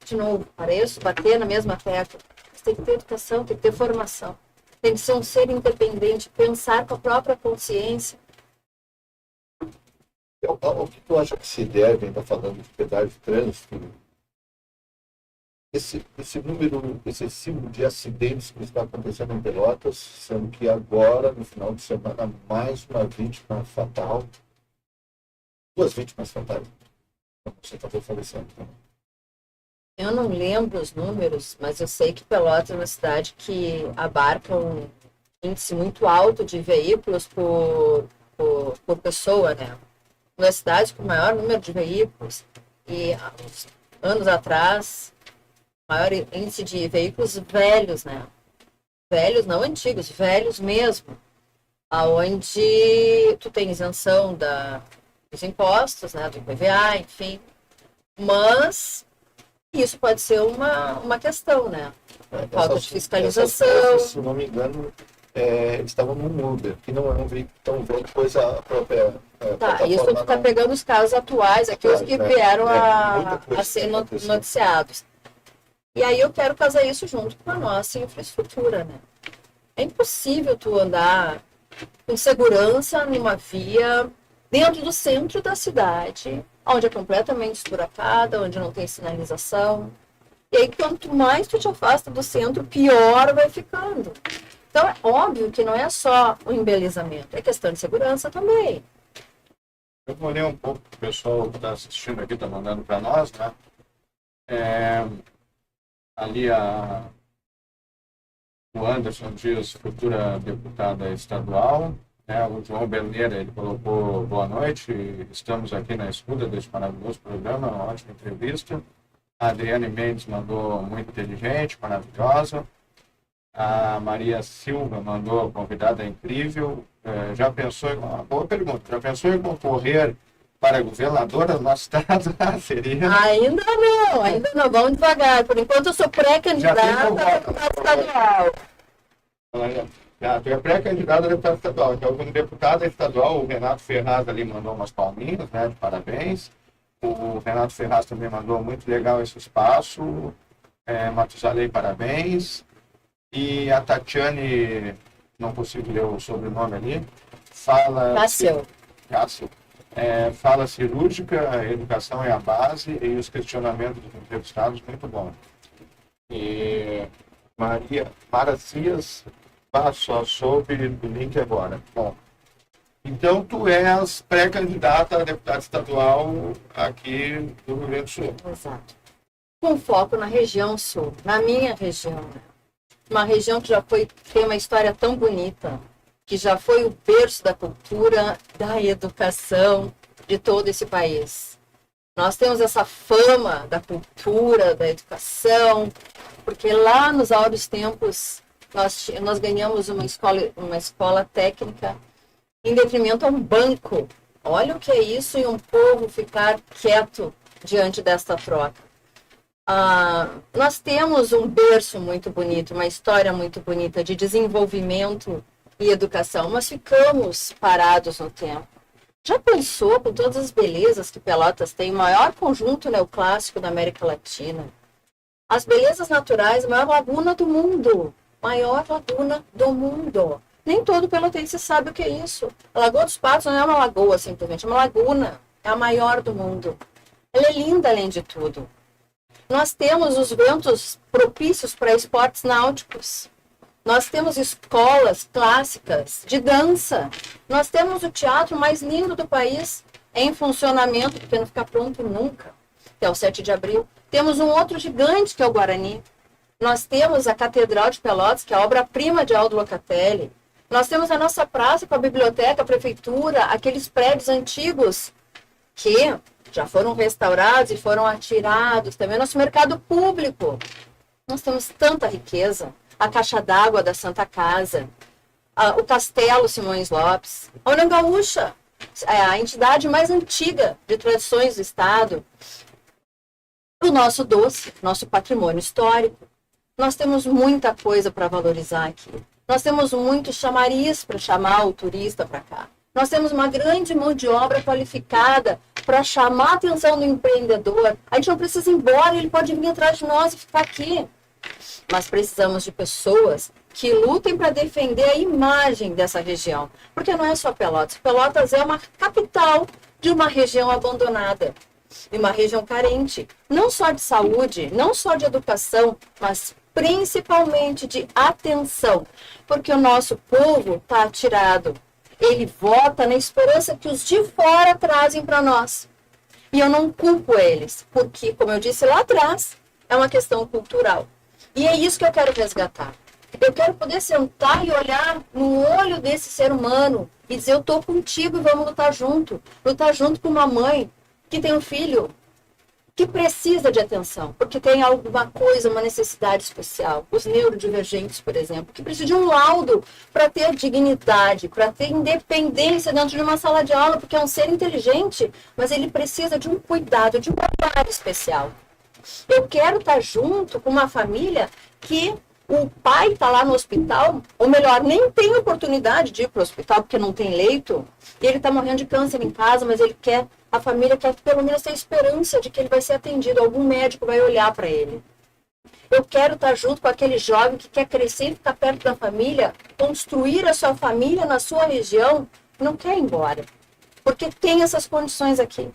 S2: de novo, pareço, bater na mesma tecla. Mas tem que ter educação, tem que ter formação. Tem que ser um ser independente, pensar com a própria consciência.
S3: O que tu acha que se deve, ainda falando de pedágio de trânsito, esse número excessivo de acidentes que está acontecendo em Pelotas, sendo que agora, no final de semana, mais uma vítima fatal, 2 vítimas fatais, você acabou falecendo também.
S2: Eu não lembro os números, mas eu sei que Pelotas é uma cidade que abarca um índice muito alto de veículos por pessoa, né? Uma cidade com o maior número de veículos e há uns anos atrás, maior índice de veículos velhos, né? Velhos, não antigos, velhos mesmo. Onde tu tem isenção dos impostos, né? Do IPVA, enfim. Mas isso pode ser uma questão, né? Falta de fiscalização.
S3: Se não me engano, estavam no Uber, que não é um veículo tão velho, depois a própria...
S2: isso tu está pegando os casos atuais, aqui os que vieram a ser noticiados. E aí eu quero casar isso junto com a nossa infraestrutura, né? É impossível tu andar com segurança numa via dentro do centro da cidade, onde é completamente esburacada, onde não tem sinalização. E aí, quanto mais tu te afasta do centro, pior vai ficando. Então, é óbvio que não é só o embelezamento, é questão de segurança também.
S1: Eu vou ler um pouco o pessoal que está assistindo aqui, está mandando para nós, né? Ali o Anderson Dias, futura deputada estadual, né? O João Berneira, ele colocou boa noite, estamos aqui na escuta desse maravilhoso programa, uma ótima entrevista. A Adriane Mendes mandou muito inteligente, maravilhosa. A Maria Silva mandou convidada incrível. Já pensou em uma boa pergunta? Já pensou em concorrer para governadora do nosso estado? Seria?
S2: Ainda não, vamos devagar. Por enquanto eu sou pré-candidata a deputada estadual.
S1: Tu é pré-candidata a deputada estadual. Então, como deputada estadual, o Renato Ferraz ali mandou umas palminhas, né, de parabéns. O Renato Ferraz também mandou muito legal esse espaço. Matuzalei, parabéns. E a Tatiane, não consigo ler o sobrenome ali, fala... Cássio. Fala cirúrgica, a educação é a base e os questionamentos dos entrevistados, muito bom. E Maracias passou sobre o link agora. Bom, então tu és pré-candidata a deputada estadual aqui do Rio Grande do Sul.
S2: Exato. Com foco na região sul, na minha região. Uma região que tem uma história tão bonita, que já foi o berço da cultura, da educação de todo esse país. Nós temos essa fama da cultura, da educação, porque lá nos áureos tempos nós ganhamos uma escola técnica em detrimento a um banco. Olha o que é isso e um povo ficar quieto diante desta troca. Nós temos um berço muito bonito, uma história muito bonita de desenvolvimento e educação, mas ficamos parados no tempo. Já pensou com todas as belezas que Pelotas tem, o maior conjunto neoclássico da América Latina? As belezas naturais, a maior laguna do mundo. Maior laguna do mundo. Nem todo pelotense sabe o que é isso. A Lagoa dos Patos não é uma lagoa simplesmente, é uma laguna. É a maior do mundo. Ela é linda além de tudo. Nós temos os ventos propícios para esportes náuticos. Nós temos escolas clássicas de dança. Nós temos o teatro mais lindo do país em funcionamento, porque não fica pronto nunca, até o 7 de abril. Temos um outro gigante, que é o Guarani. Nós temos a Catedral de Pelotas, que é a obra-prima de Aldo Locatelli. Nós temos a nossa praça com a biblioteca, a prefeitura, aqueles prédios antigos que já foram restaurados e foram atirados. Também nosso mercado público. Nós temos tanta riqueza. A Caixa d'Água da Santa Casa, o Castelo Simões Lopes, a União Gaúcha, a entidade mais antiga de tradições do Estado, o nosso doce, nosso patrimônio histórico. Nós temos muita coisa para valorizar aqui. Nós temos muito chamariz para chamar o turista para cá. Nós temos uma grande mão de obra qualificada para chamar a atenção do empreendedor. A gente não precisa ir embora, ele pode vir atrás de nós e ficar aqui. Mas precisamos de pessoas que lutem para defender a imagem dessa região. Porque não é só Pelotas. Pelotas é uma capital de uma região abandonada. E uma região carente. Não só de saúde, não só de educação, mas principalmente de atenção. Porque o nosso povo está atirado. Ele vota na esperança que os de fora trazem para nós. E eu não culpo eles. Porque, como eu disse lá atrás, é uma questão cultural. E é isso que eu quero resgatar. Eu quero poder sentar e olhar no olho desse ser humano e dizer, eu estou contigo e vamos lutar junto. Lutar junto com uma mãe que tem um filho que precisa de atenção, porque tem alguma coisa, uma necessidade especial. Os neurodivergentes, por exemplo, que precisam de um laudo para ter dignidade, para ter independência dentro de uma sala de aula, porque é um ser inteligente, mas ele precisa de um cuidado, de um olhar especial. Eu quero estar junto com uma família que o pai está lá no hospital, ou melhor, nem tem oportunidade de ir para o hospital porque não tem leito, e ele está morrendo de câncer em casa, mas a família quer pelo menos ter esperança de que ele vai ser atendido, algum médico vai olhar para ele. Eu quero estar junto com aquele jovem que quer crescer e ficar perto da família, construir a sua família na sua região, não quer ir embora, porque tem essas condições aqui.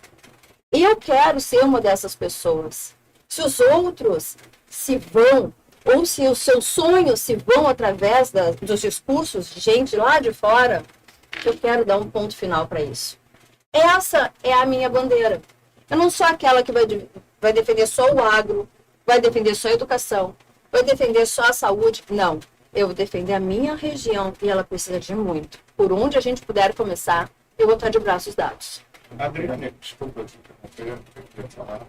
S2: E eu quero ser uma dessas pessoas. Se os outros se vão, ou se os seus sonhos se vão através dos discursos de gente lá de fora, eu quero dar um ponto final para isso. Essa é a minha bandeira. Eu não sou aquela que vai defender só o agro, vai defender só a educação, vai defender só a saúde. Não, eu vou defender a minha região e ela precisa de muito. Por onde a gente puder começar, eu vou estar de braços dados.
S1: Adriane, desculpa te interromper, eu queria falar.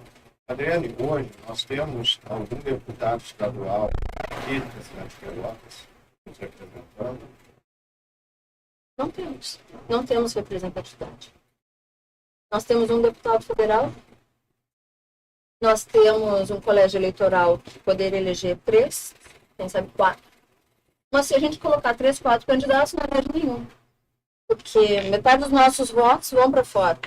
S1: Adriane, hoje nós temos algum deputado estadual aqui da cidade de Pelotas nos representando?
S2: Não temos. Não temos representatividade. Nós temos um deputado federal, nós temos um colégio eleitoral que poderia eleger 3, quem sabe 4. Mas se a gente colocar 3, 4 candidatos, não é nenhum. Porque metade dos nossos votos vão para fora.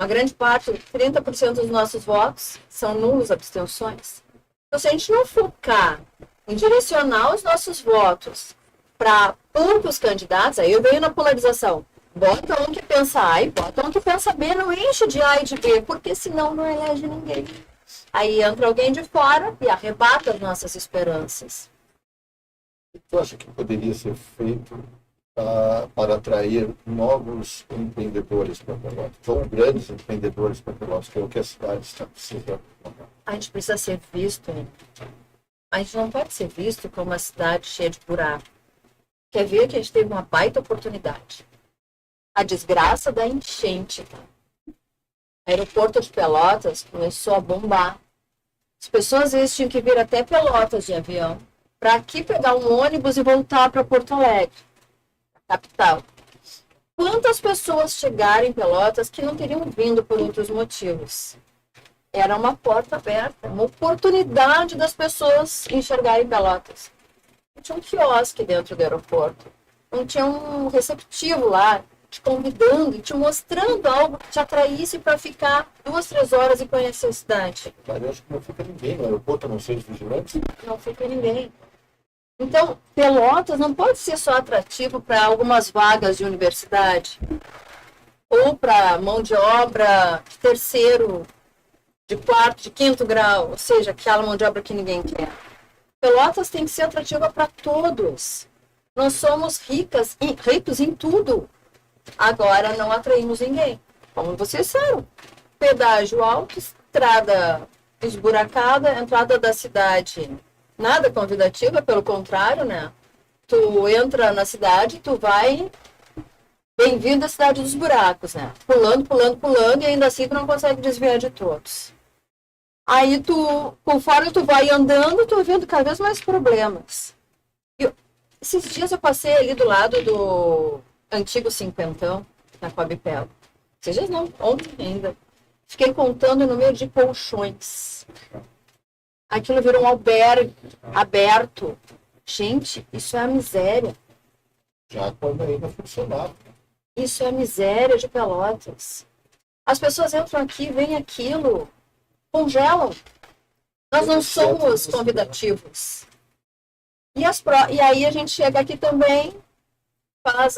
S2: Uma grande parte, 30% dos nossos votos são nulos, abstenções. Então, se a gente não focar em direcionar os nossos votos para poucos candidatos, aí eu venho na polarização. Bota um que pensa A e bota um que pensa B, não enche de A e de B, porque senão não elege ninguém. Aí entra alguém de fora e arrebata as nossas esperanças.
S3: O que tu acha que poderia ser feito para atrair novos empreendedores para Pelotas, ou grandes empreendedores para Pelotas, que é o que a cidade está precisando?
S2: A gente precisa ser visto. A gente não pode ser visto como uma cidade cheia de buraco. Quer ver que a gente teve uma baita oportunidade. A desgraça da enchente. O aeroporto de Pelotas começou a bombar. As pessoas às vezes tinham que vir até Pelotas de avião para aqui pegar um ônibus e voltar para Porto Alegre, capital. Quantas pessoas chegaram em Pelotas que não teriam vindo por outros motivos? Era uma porta aberta, uma oportunidade das pessoas enxergarem Pelotas. Não tinha um quiosque dentro do aeroporto, não tinha um receptivo lá te convidando e te mostrando algo que te atraísse para ficar 2, 3 horas e conhecer a cidade.
S3: Mas eu acho que não fica ninguém no aeroporto, a não ser os vigilantes.
S2: Não fica ninguém. Então, Pelotas não pode ser só atrativo para algumas vagas de universidade ou para mão de obra de terceiro, de quarto, de quinto grau, ou seja, aquela mão de obra que ninguém quer. Pelotas tem que ser atrativa para todos. Nós somos ricos em tudo. Agora não atraímos ninguém. Como vocês disseram, pedágio alto, estrada esburacada, entrada da cidade nada convidativa, pelo contrário, né? Tu entra na cidade, tu vai bem-vindo à cidade dos buracos, né? Pulando, pulando, pulando, e ainda assim tu não consegue desviar de todos. Aí tu, conforme tu vai andando, tu vai vendo cada vez mais problemas. Esses dias eu passei ali do lado do antigo cinquentão, na Coabipelo. Esses dias não, ontem ainda. Fiquei contando o número de colchões. Aquilo virou um albergue aberto. Gente, isso é a miséria.
S3: Já quando ainda funcionava.
S2: Isso é a miséria de Pelotas. As pessoas entram aqui, veem aquilo, congelam. Nós não somos convidativos. E aí a gente chega aqui também, faz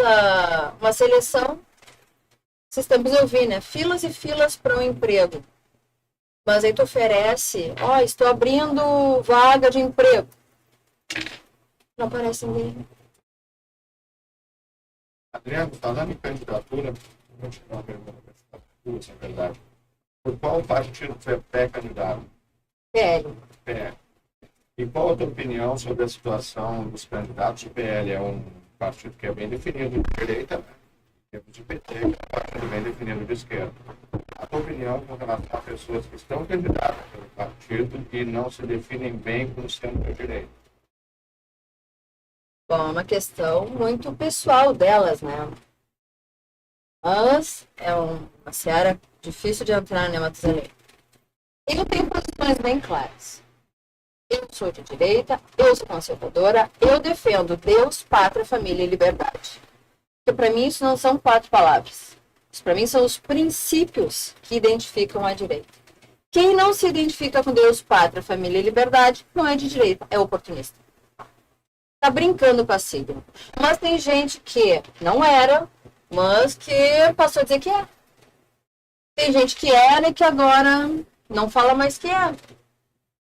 S2: uma seleção. Esses tempos eu vi, né? Filas e filas para um emprego. Mas aí tu oferece, estou abrindo vaga de emprego. Não aparece ninguém.
S1: Adriano, falando em candidatura, vou te dar uma pergunta, na verdade. Por qual partido você é candidato?
S2: PL.
S1: PL. E qual a tua opinião sobre a situação dos candidatos? O PL é um partido que é bem definido de direita, né? Temos de PT, que é um partido bem definido de esquerda. A tua opinião com relação a pessoas que estão candidatas pelo partido e não se definem bem como sendo de direita?
S2: Bom, é uma questão muito pessoal delas, né? Mas é uma seara difícil de entrar, né, Matusalém? Eu tenho posições bem claras. Eu sou de direita, eu sou conservadora, eu defendo Deus, pátria, família e liberdade. Porque para mim isso não são 4 palavras. Isso para mim são os princípios que identificam a direita. Quem não se identifica com Deus, pátria, família e liberdade não é de direita, é oportunista. Tá brincando com a sigla. Mas tem gente que não era, mas que passou a dizer que é. Tem gente que era e que agora não fala mais que é.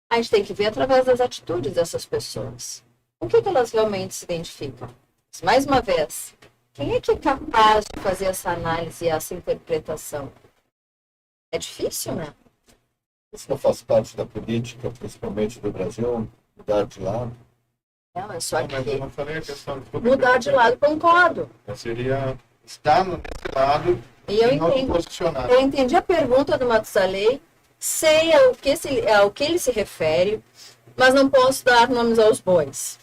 S2: A gente tem que ver através das atitudes dessas pessoas. O que elas realmente se identificam? Mais uma vez, quem é que é capaz de fazer essa análise e essa interpretação? É difícil, né?
S3: Isso não faz parte da política, principalmente do Brasil, mudar de lado?
S2: Não, é só
S1: Não, mas eu
S2: que
S1: não falei a questão de
S2: mudar de lado, concordo.
S1: Seria estar nesse lado
S2: E eu
S1: e não se
S2: entendi.
S1: posicionar.
S2: Eu entendi a pergunta do Matusalém, sei ao que ele se refere, mas não posso dar nomes aos bois.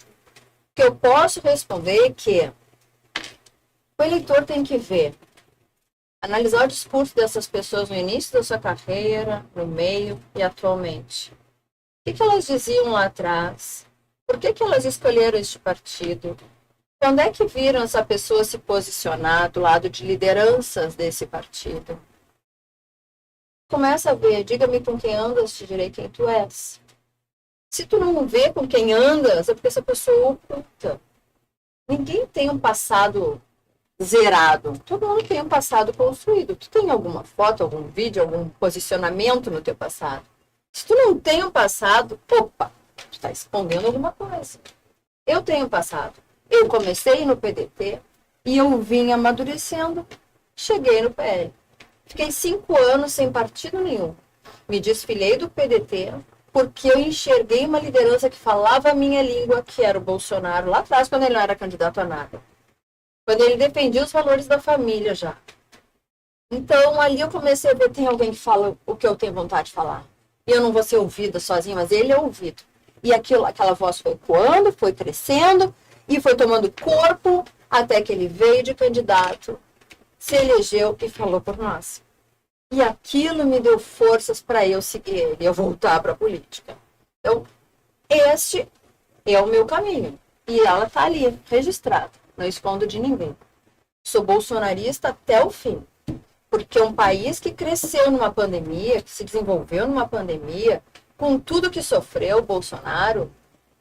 S2: O que eu posso responder é que o eleitor tem que ver, analisar o discurso dessas pessoas no início da sua carreira, no meio e atualmente. O que elas diziam lá atrás? Por que elas escolheram este partido? Quando é que viram essa pessoa se posicionar do lado de lideranças desse partido? Começa a ver, diga-me com quem andas, te direi quem tu és. Se tu não vê com quem andas, é porque essa pessoa é oculta. Ninguém tem um passado zerado. Todo mundo tem um passado construído. Tu tem alguma foto, algum vídeo, algum posicionamento no teu passado? Se tu não tem um passado, opa, tu está escondendo alguma coisa. Eu tenho um passado. Eu comecei no PDT e eu vim amadurecendo. Cheguei no PL. Fiquei 5 anos sem partido nenhum. Me desfilei do PDT porque eu enxerguei uma liderança que falava a minha língua, que era o Bolsonaro, lá atrás, quando ele não era candidato a nada. Quando ele defendia os valores da família já. Então, ali eu comecei a ver, tem alguém que fala o que eu tenho vontade de falar. E eu não vou ser ouvida sozinha, mas ele é ouvido. E aquela voz foi ecoando, foi crescendo, e foi tomando corpo, até que ele veio de candidato, se elegeu e falou por nós. E aquilo me deu forças para eu seguir ele, eu voltar para a política. Então, este é o meu caminho. E ela está ali, registrada. Não escondo de ninguém. Sou bolsonarista até o fim. Porque um país que cresceu numa pandemia, que se desenvolveu numa pandemia, com tudo que sofreu o Bolsonaro,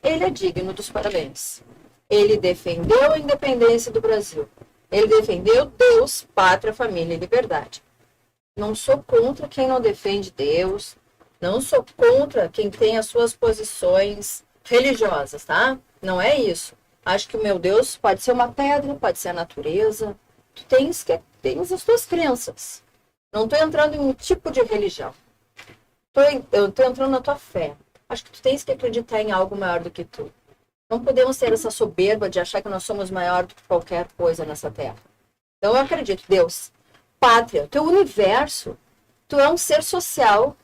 S2: ele é digno dos parabéns. Ele defendeu a independência do Brasil. Ele defendeu Deus, pátria, família e liberdade. Não sou contra quem não defende Deus. Não sou contra quem tem as suas posições religiosas, tá? Não é isso. Acho que o meu Deus pode ser uma pedra, pode ser a natureza. Tu tens as tuas crenças. Não estou entrando em um tipo de religião. Eu estou entrando na tua fé. Acho que tu tens que acreditar em algo maior do que tu. Não podemos ter essa soberba de achar que nós somos maior do que qualquer coisa nessa terra. Então eu acredito, Deus, pátria, teu universo, tu é um ser social,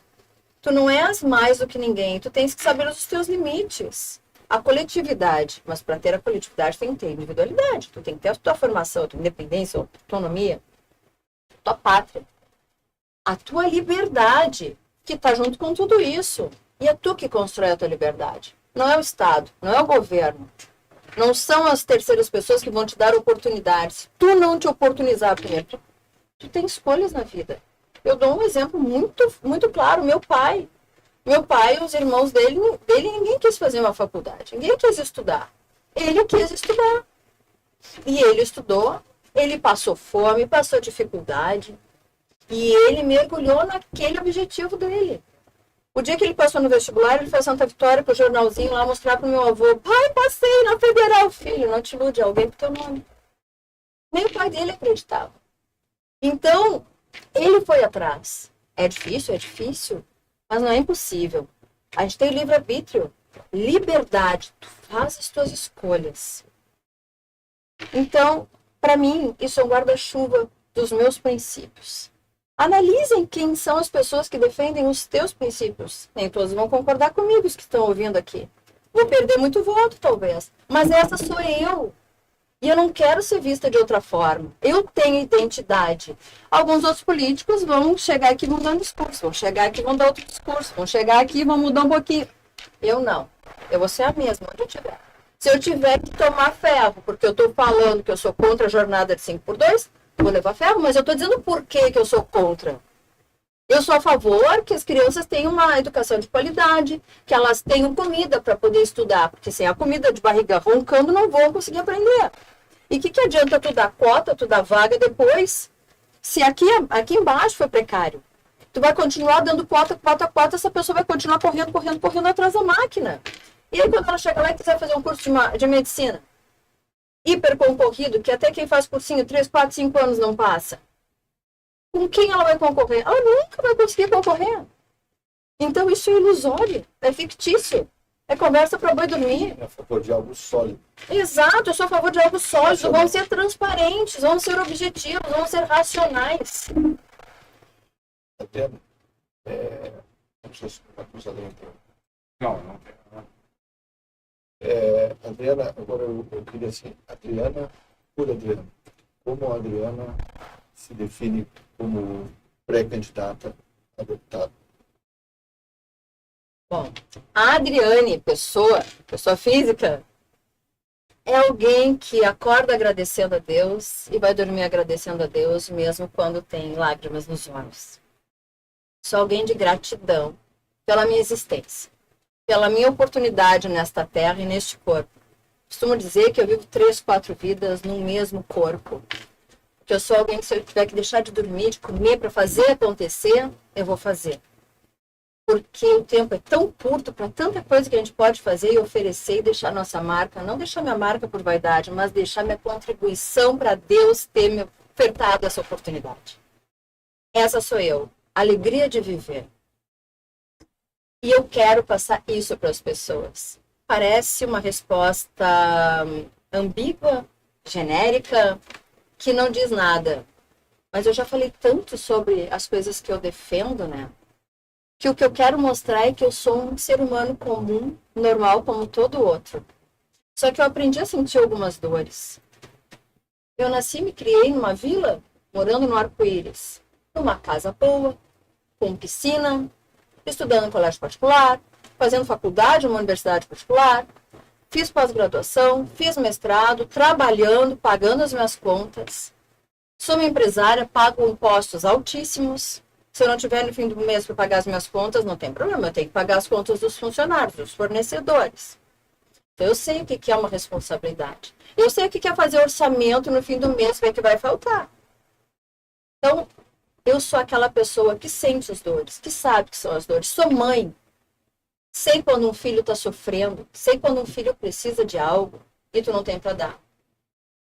S2: tu não és mais do que ninguém, tu tens que saber os teus limites. A coletividade, mas para ter a coletividade tem que ter individualidade, tu tem que ter a tua formação, a tua independência, a tua autonomia, a tua pátria, a tua liberdade, que está junto com tudo isso. E é tu que constrói a tua liberdade. Não é o Estado, não é o governo. Não são as terceiras pessoas que vão te dar oportunidades. Se tu não te oportunizar primeiro, tu tem escolhas na vida. Eu dou um exemplo muito claro. Meu pai, os irmãos dele, ninguém quis fazer uma faculdade. Ninguém quis estudar. Ele quis estudar. E ele estudou, ele passou fome, passou dificuldade. E ele mergulhou naquele objetivo dele. O dia que ele passou no vestibular, ele foi a Santa Vitória pro jornalzinho lá mostrar pro meu avô: pai, passei na Federal. Filho, não te ilude, alguém pro teu nome. Nem o pai dele acreditava. Então, ele foi atrás. É difícil, mas não é impossível. A gente tem livre-arbítrio, liberdade. Tu faz as tuas escolhas. Então, para mim, isso é um guarda-chuva dos meus princípios. Analisem quem são as pessoas que defendem os teus princípios. Nem todos vão concordar comigo, os que estão ouvindo aqui. Vou perder muito voto, talvez. Mas essa sou eu. E eu não quero ser vista de outra forma. Eu tenho identidade. Alguns outros políticos vão chegar aqui e vão dar um discurso. Vão chegar aqui e vão dar outro discurso. Vão chegar aqui e vão mudar um pouquinho. Eu não. Eu vou ser a mesma onde eu estiver. Se eu tiver que tomar ferro, porque eu estou falando que eu sou contra a jornada de 5x2, vou levar ferro, mas eu estou dizendo por que eu sou contra. Eu sou a favor que as crianças tenham uma educação de qualidade, que elas tenham comida para poder estudar, porque sem a comida de barriga roncando não vão conseguir aprender. E o que adianta tu dar cota, tu dar vaga depois, se aqui embaixo foi precário? Tu vai continuar dando cota, essa pessoa vai continuar correndo atrás da máquina. E aí quando ela chega lá e quiser fazer um curso de medicina, hiper concorrido, que até quem faz cursinho 3, 4, 5 anos não passa. Com quem ela vai concorrer? Ela nunca vai conseguir concorrer. Então isso é ilusório, é fictício. É conversa para boi dormir.
S3: É a favor de algo sólido.
S2: Exato, eu sou a favor de algo sólido. Vão ser transparentes, vão ser objetivos, vão ser racionais.
S3: Até, não sei se vai precisar de
S1: Não.
S3: Adriana, agora eu queria assim, Adriana, como a Adriana se define como pré-candidata a deputada?
S2: Bom, a Adriane, pessoa física, é alguém que acorda agradecendo a Deus e vai dormir agradecendo a Deus, mesmo quando tem lágrimas nos olhos. Sou alguém de gratidão pela minha existência, pela minha oportunidade nesta terra e neste corpo. Costumo dizer que eu vivo 3, 4 vidas no mesmo corpo. Que eu sou alguém que, se eu tiver que deixar de dormir, de comer para fazer acontecer, eu vou fazer. Porque o tempo é tão curto para tanta coisa que a gente pode fazer e oferecer e deixar nossa marca. Não deixar minha marca por vaidade, mas deixar minha contribuição para Deus ter me ofertado essa oportunidade. Essa sou eu. Alegria de viver. E eu quero passar isso para as pessoas. Parece uma resposta ambígua, genérica, que não diz nada. Mas eu já falei tanto sobre as coisas que eu defendo, né? Que o que eu quero mostrar é que eu sou um ser humano comum, normal, como todo outro. Só que eu aprendi a sentir algumas dores. Eu nasci e me criei numa vila, morando no Arco-Íris. Numa casa boa, com piscina, estudando em colégio particular, fazendo faculdade em uma universidade particular, fiz pós-graduação, fiz mestrado, trabalhando, pagando as minhas contas. Sou uma empresária, pago impostos altíssimos. Se eu não tiver no fim do mês para pagar as minhas contas, não tem problema, eu tenho que pagar as contas dos funcionários, dos fornecedores. Então, eu sei o que é uma responsabilidade. Eu sei o que é fazer orçamento no fim do mês, ver que vai faltar. Então, eu sou aquela pessoa que sente as dores, que sabe que são as dores. Sou mãe. Sei quando um filho está sofrendo, sei quando um filho precisa de algo e tu não tem para dar.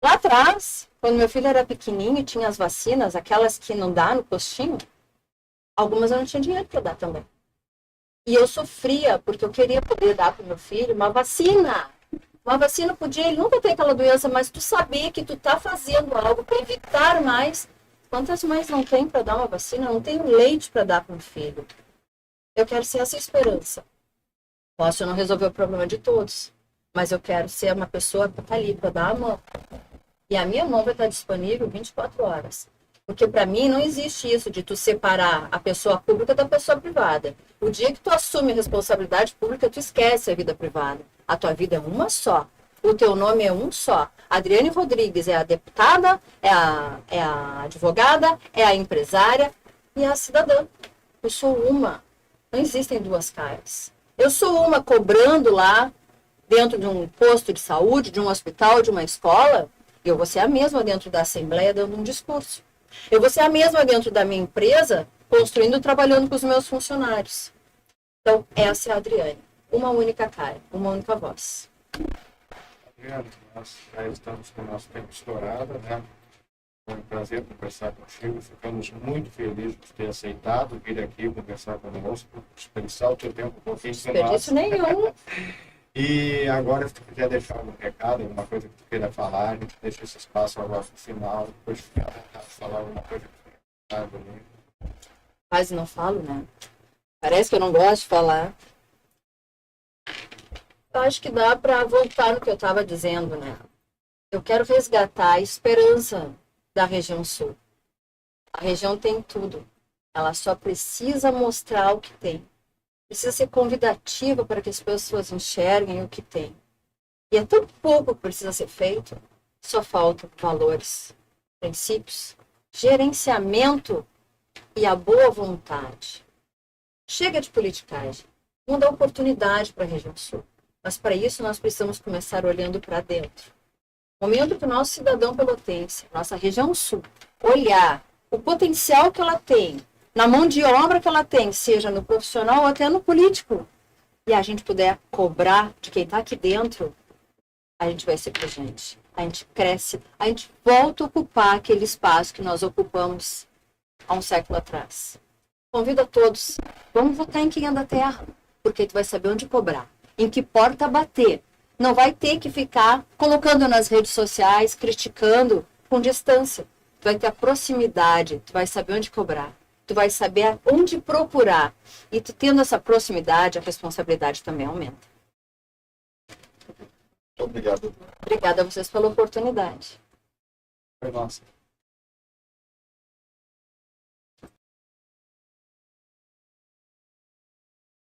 S2: Lá atrás, quando meu filho era pequenininho, tinha as vacinas, aquelas que não dá no postinho, algumas eu não tinha dinheiro para dar também. E eu sofria, porque eu queria poder dar para o meu filho uma vacina. Uma vacina podia, ele nunca ter aquela doença, mas tu saber que tu tá fazendo algo para evitar mais. Quantas mães não tem para dar uma vacina? Não tenho leite para dar para um filho. Eu quero ser essa esperança. Posso não resolver o problema de todos, mas eu quero ser uma pessoa que está ali para dar a mão. E a minha mão vai estar disponível 24 horas. Porque para mim não existe isso de tu separar a pessoa pública da pessoa privada. O dia que tu assume a responsabilidade pública, tu esquece a vida privada. A tua vida é uma só. O teu nome é um só. Adriane Rodrigues é a deputada, é a advogada, é a empresária e é a cidadã. Eu sou uma. Não existem duas caras. Eu sou uma cobrando lá dentro de um posto de saúde, de um hospital, de uma escola. Eu vou ser a mesma dentro da Assembleia dando um discurso. Eu vou ser a mesma dentro da minha empresa, construindo, trabalhando com os meus funcionários. Então, essa é a Adriane. Uma única cara, uma única voz.
S1: Adriane, nós já estamos com o nosso tempo estourado, né? Foi um prazer conversar contigo. Ficamos muito felizes de ter aceitado vir aqui conversar conosco, dispensar o teu tempo um pouquinho com nós.
S2: Desperdício nenhum.
S1: E agora, se tu quiser deixar algum recado, alguma coisa que tu queira falar, a gente deixa esse espaço agora no final, depois fica à vontade de falar alguma coisa que tu queira falar.
S2: Quase não falo, né? Parece que eu não gosto de falar. Eu acho que dá para voltar no que eu estava dizendo, né? Eu quero resgatar a esperança da região sul. A região tem tudo. Ela só precisa mostrar o que tem. Precisa ser convidativa para que as pessoas enxerguem o que tem. E é tão pouco que precisa ser feito, só faltam valores, princípios, gerenciamento e a boa vontade. Chega de politicagem. Vamos dar oportunidade para a região sul. Mas para isso nós precisamos começar olhando para dentro. Momento que o nosso cidadão pelotense, nossa região sul, olhar o potencial que ela tem, na mão de obra que ela tem, seja no profissional ou até no político, e a gente puder cobrar de quem está aqui dentro, a gente vai ser presente. A gente cresce, a gente volta a ocupar aquele espaço que nós ocupamos há um século atrás. Convido a todos, vamos votar em quem é da terra, porque tu vai saber onde cobrar, em que porta bater. Não vai ter que ficar colocando nas redes sociais, criticando com distância. Tu vai ter a proximidade, tu vai saber onde cobrar. Tu vai saber onde procurar. E tu tendo essa proximidade, a responsabilidade também aumenta.
S3: Muito obrigado.
S2: Obrigada a vocês pela oportunidade.
S1: Foi nossa.